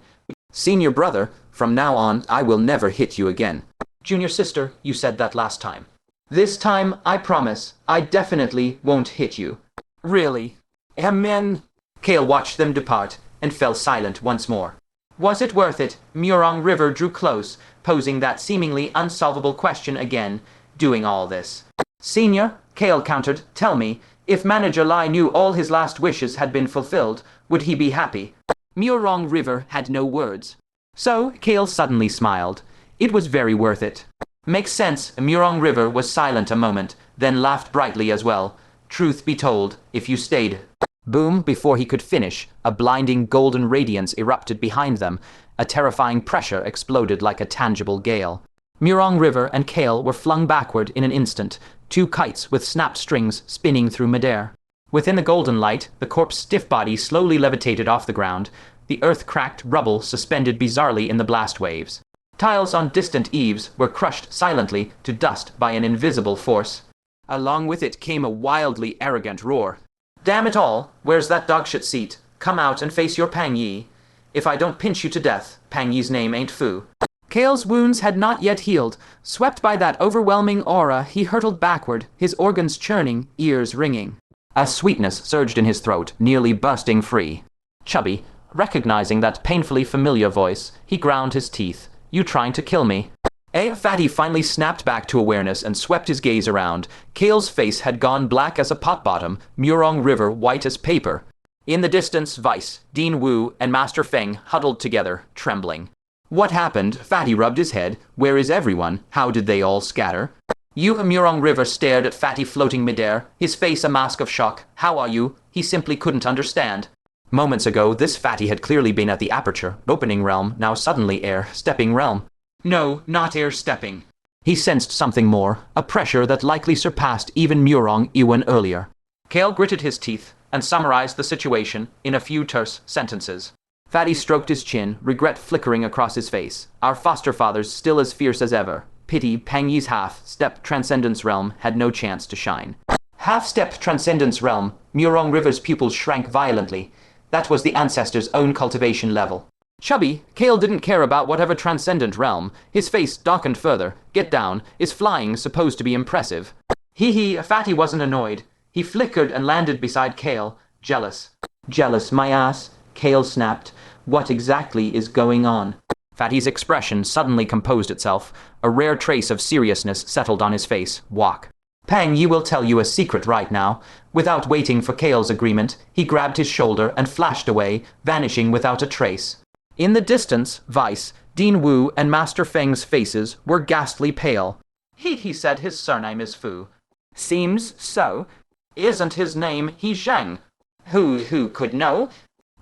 Senior brother, from now on, I will never hit you again. Junior sister, you said that last time. This time, I promise, I definitely won't hit you. Really? Amen. Kael watched them depart and fell silent once more. Was it worth it? Murong River drew close, posing that seemingly unsolvable question again. Doing all this. Senior, Kael countered, tell me, if Manager Lai knew all his last wishes had been fulfilled, would he be happy? Murong River had no words. So, Kael suddenly smiled. It was very worth it. Makes sense. Murong River was silent a moment, then laughed brightly as well. Truth be told, if you stayed... Boom, before he could finish, a blinding golden radiance erupted behind them. A terrifying pressure exploded like a tangible gale. Murong River and Kael were flung backward in an instant, 2 kites with snapped strings spinning through midair. Within the golden light, the corpse's stiff body slowly levitated off the ground. The earth-cracked rubble suspended bizarrely in the blast waves. Tiles on distant eaves were crushed silently to dust by an invisible force. Along with it came a wildly arrogant roar. Damn it all, where's that dogshit seat? Come out and face your Pang Yi. If I don't pinch you to death, Pang Yi's name ain't Fu. Kael's wounds had not yet healed. Swept by that overwhelming aura, he hurtled backward, his organs churning, ears ringing. A sweetness surged in his throat, nearly bursting free. Chubby, recognizing that painfully familiar voice, he ground his teeth. You trying to kill me? Fatty finally snapped back to awareness and swept his gaze around. Kael's face had gone black as a pot bottom, Murong River white as paper. In the distance, Vice, Dean Wu, and Master Feng huddled together, trembling. What happened? Fatty rubbed his head. Where is everyone? How did they all scatter? Murong River stared at Fatty floating midair, his face a mask of shock. How are you? He simply couldn't understand. Moments ago, this fatty had clearly been at the aperture, opening realm, now suddenly air, stepping realm. No, not air stepping. He sensed something more, a pressure that likely surpassed even Murong Ancestor earlier. Kael gritted his teeth and summarized the situation in a few terse sentences. Fatty stroked his chin, regret flickering across his face. Our foster fathers still as fierce as ever. Pity Peng Yi's half-step transcendence realm had no chance to shine. Half-step transcendence realm, Murong River's pupils shrank violently. That was the ancestor's own cultivation level. Chubby, Kael didn't care about whatever transcendent realm. His face darkened further. Get down. Is flying supposed to be impressive? Hee, Fatty wasn't annoyed. He flickered and landed beside Kael, jealous. Jealous, my ass? Kael snapped. What exactly is going on? Fatty's expression suddenly composed itself. A rare trace of seriousness settled on his face. Walk. Peng Yi will tell you a secret right now. Without waiting for Kael's agreement, he grabbed his shoulder and flashed away, vanishing without a trace. In the distance, Vice, Dean Wu, and Master Feng's faces were ghastly pale. He said his surname is Fu. Seems so. Isn't his name He Zheng? Who could know?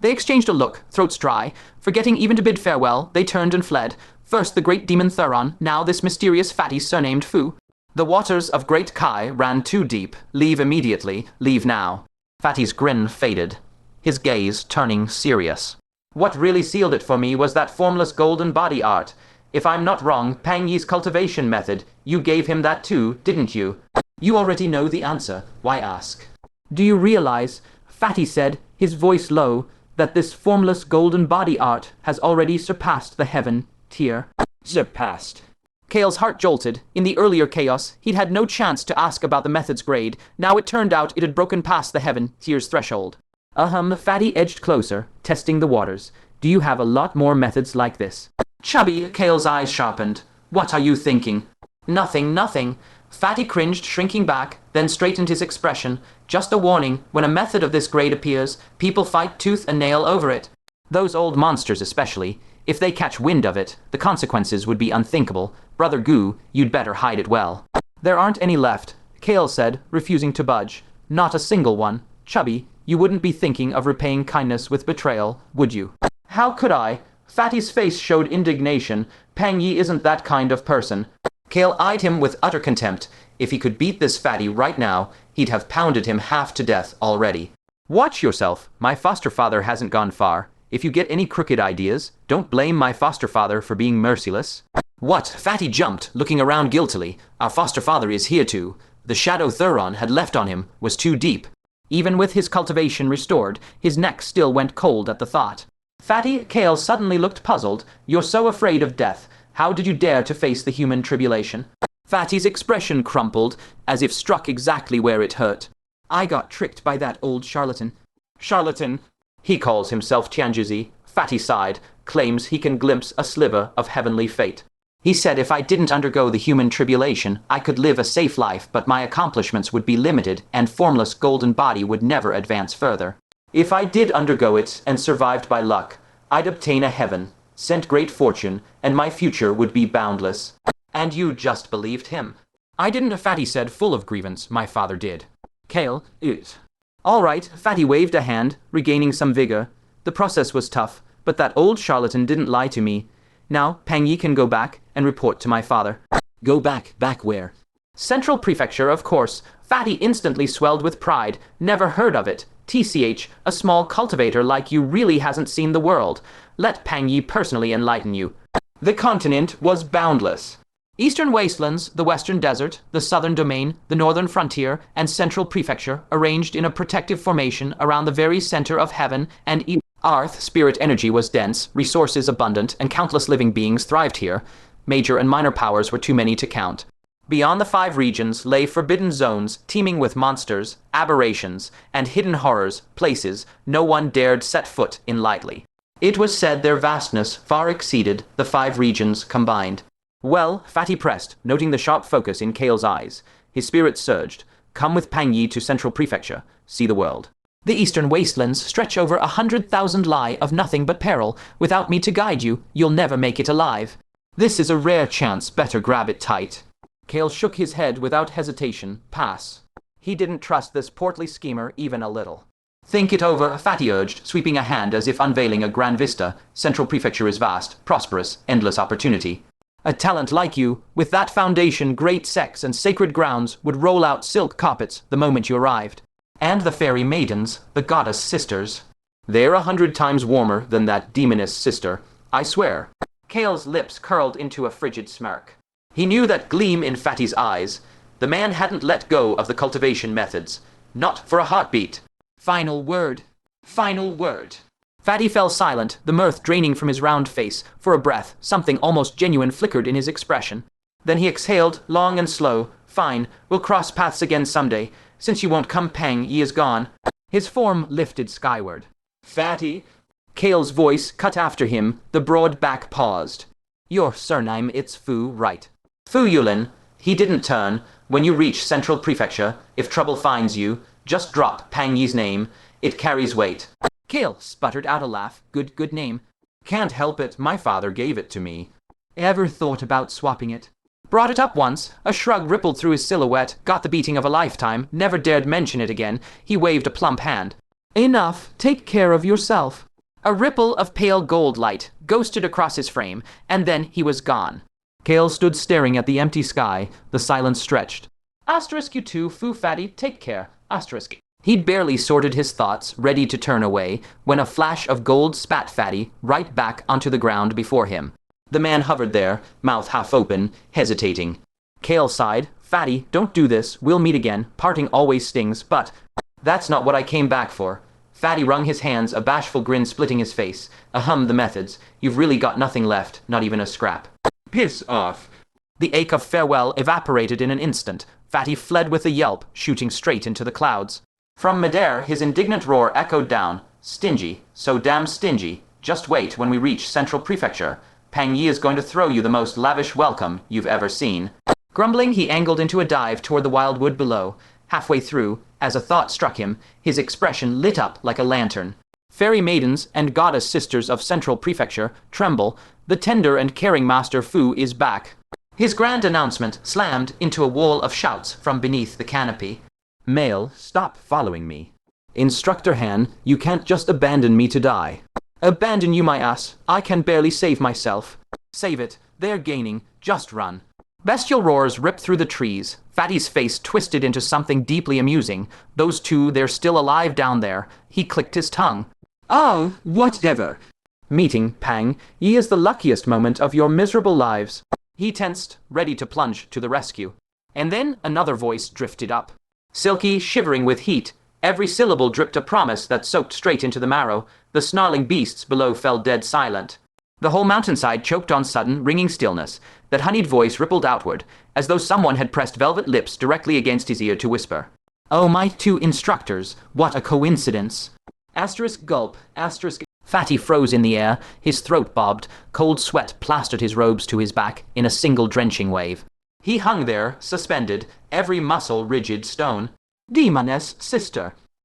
They exchanged a look, throats dry. Forgetting even to bid farewell, they turned and fled. First the great demon Thuron, now this mysterious fatty surnamed Fu. The waters of Great Kai ran too deep. Leave immediately, leave now. Fatty's grin faded, his gaze turning serious. What really sealed it for me was that formless golden body art. If I'm not wrong, Peng Yi's cultivation method, you gave him that too, didn't you? You already know the answer. Why ask? Do you realize, Fatty said, his voice low, that this formless golden body art has already surpassed the heaven tier? Surpassed. Kael's heart jolted. In the earlier chaos, he'd had no chance to ask about the method's grade. Now it turned out it had broken past the heaven tier's threshold. Fatty edged closer, testing the waters. Do you have a lot more methods like this? Chubby, Kael's eyes sharpened. What are you thinking? Nothing. Fatty cringed, shrinking back, then straightened his expression. Just a warning, when a method of this grade appears, people fight tooth and nail over it. Those old monsters especially. If they catch wind of it, the consequences would be unthinkable. Brother Gu, you'd better hide it well. There aren't any left, Kael said, refusing to budge. Not a single one. Chubby, you wouldn't be thinking of repaying kindness with betrayal, would you? How could I? Fatty's face showed indignation. Peng Yi isn't that kind of person. Kael eyed him with utter contempt. If he could beat this fatty right now, he'd have pounded him half to death already. Watch yourself. My foster father hasn't gone far. If you get any crooked ideas, don't blame my foster father for being merciless. What? Fatty jumped, looking around guiltily. Our foster father is here too. The shadow Thuron had left on him was too deep. Even with his cultivation restored, his neck still went cold at the thought. Fatty, Kael suddenly looked puzzled. You're so afraid of death. How did you dare to face the human tribulation? Fatty's expression crumpled, as if struck exactly where it hurt. I got tricked by that old charlatan. Charlatan? He calls himself Tianjuzi. Fatty sighed, claims he can glimpse a sliver of heavenly fate. He said if I didn't undergo the human tribulation, I could live a safe life, but my accomplishments would be limited, and formless golden body would never advance further. If I did undergo it, and survived by luck, I'd obtain a heaven, sent great fortune, and my future would be boundless. And you just believed him. I didn't, Fatty said, full of grievance. My father did. Kael, All right, Fatty waved a hand, regaining some vigor. The process was tough, but that old charlatan didn't lie to me. Now, Peng Yi can go back and report to my father. Go back? Back where? Central Prefecture, of course. Fatty instantly swelled with pride. Never heard of it. TCH, a small cultivator like you really hasn't seen the world. Let Peng Yi personally enlighten you. The continent was boundless. Eastern wastelands, the western desert, the southern domain, the northern frontier, and central prefecture, arranged in a protective formation around the very center of heaven and Earth. Spirit energy was dense, resources abundant, and countless living beings thrived here. Major and minor powers were too many to count. Beyond the 5 regions lay forbidden zones teeming with monsters, aberrations, and hidden horrors, places no one dared set foot in lightly. It was said their vastness far exceeded the 5 regions combined. Well, Fatty pressed, noting the sharp focus in Kael's eyes. His spirit surged. Come with Peng Yi to Central Prefecture. See the world. The eastern wastelands stretch over 100,000 li of nothing but peril. Without me to guide you, you'll never make it alive. This is a rare chance, better grab it tight. Kael shook his head without hesitation. Pass. He didn't trust this portly schemer even a little. Think it over, Fatty urged, sweeping a hand as if unveiling a grand vista. Central Prefecture is vast, prosperous, endless opportunity. A talent like you, with that foundation, great sects and sacred grounds, would roll out silk carpets the moment you arrived. And the fairy maidens, the goddess sisters. They're 100 times warmer than that demoness sister, I swear. Kael's lips curled into a frigid smirk. He knew that gleam in Fatty's eyes. The man hadn't let go of the cultivation methods. Not for a heartbeat. Final word. Final word. Fatty fell silent, the mirth draining from his round face. For a breath, something almost genuine flickered in his expression. Then he exhaled, long and slow. Fine, we'll cross paths again someday. Since you won't come pang, ye is gone. His form lifted skyward. Fatty. Kael's voice cut after him, the broad back paused. Your surname, it's Fu, right? Fu Yulin. He didn't turn. When you reach Central Prefecture, if trouble finds you, just drop Pang Yi's name. It carries weight. Kael sputtered out a laugh. Good name. Can't help it, my father gave it to me. Ever thought about swapping it? Brought it up once. A shrug rippled through his silhouette, got the beating of a lifetime, never dared mention it again. He waved a plump hand. Enough. Take care of yourself. A ripple of pale gold light ghosted across his frame, and then he was gone. Kael stood staring at the empty sky. The silence stretched. Asterisk you too, Fu Fatty, take care. Asterisk. He'd barely sorted his thoughts, ready to turn away, when a flash of gold spat Fatty right back onto the ground before him. The man hovered there, mouth half open, hesitating. Kael sighed. Fatty, don't do this. We'll meet again. Parting always stings, but that's not what I came back for. Fatty wrung his hands, a bashful grin splitting his face. Ahem, the methods. You've really got nothing left, not even a scrap. Piss off. The ache of farewell evaporated in an instant. Fatty fled with a yelp, shooting straight into the clouds. From midair, his indignant roar echoed down. Stingy. So damn stingy. Just wait when we reach Central Prefecture. Pang Yi is going to throw you the most lavish welcome you've ever seen. Grumbling, he angled into a dive toward the wildwood below. Halfway through, as a thought struck him, his expression lit up like a lantern. Fairy maidens and goddess sisters of Central Prefecture, tremble. The tender and caring Master Fu is back. His grand announcement slammed into a wall of shouts from beneath the canopy. Male, stop following me. Instructor Han, you can't just abandon me to die. Abandon you, my ass. I can barely save myself. Save it. They're gaining. Just run. Bestial roars ripped through the trees. Fatty's face twisted into something deeply amusing. Those two, they're still alive down there. He clicked his tongue. Oh, whatever. Meeting, Pang, ye is the luckiest moment of your miserable lives. He tensed, ready to plunge to the rescue. And then another voice drifted up. Silky, shivering with heat, every syllable dripped a promise that soaked straight into the marrow. The snarling beasts below fell dead silent. The whole mountainside choked on sudden, ringing stillness. That honeyed voice rippled outward, as though someone had pressed velvet lips directly against his ear to whisper. Oh, my two instructors, what a coincidence. Asterisk gulp, asterisk. Fatty froze in the air, his throat bobbed, cold sweat plastered his robes to his back in a single drenching wave. He hung there, suspended, every muscle rigid stone. Demoness sister.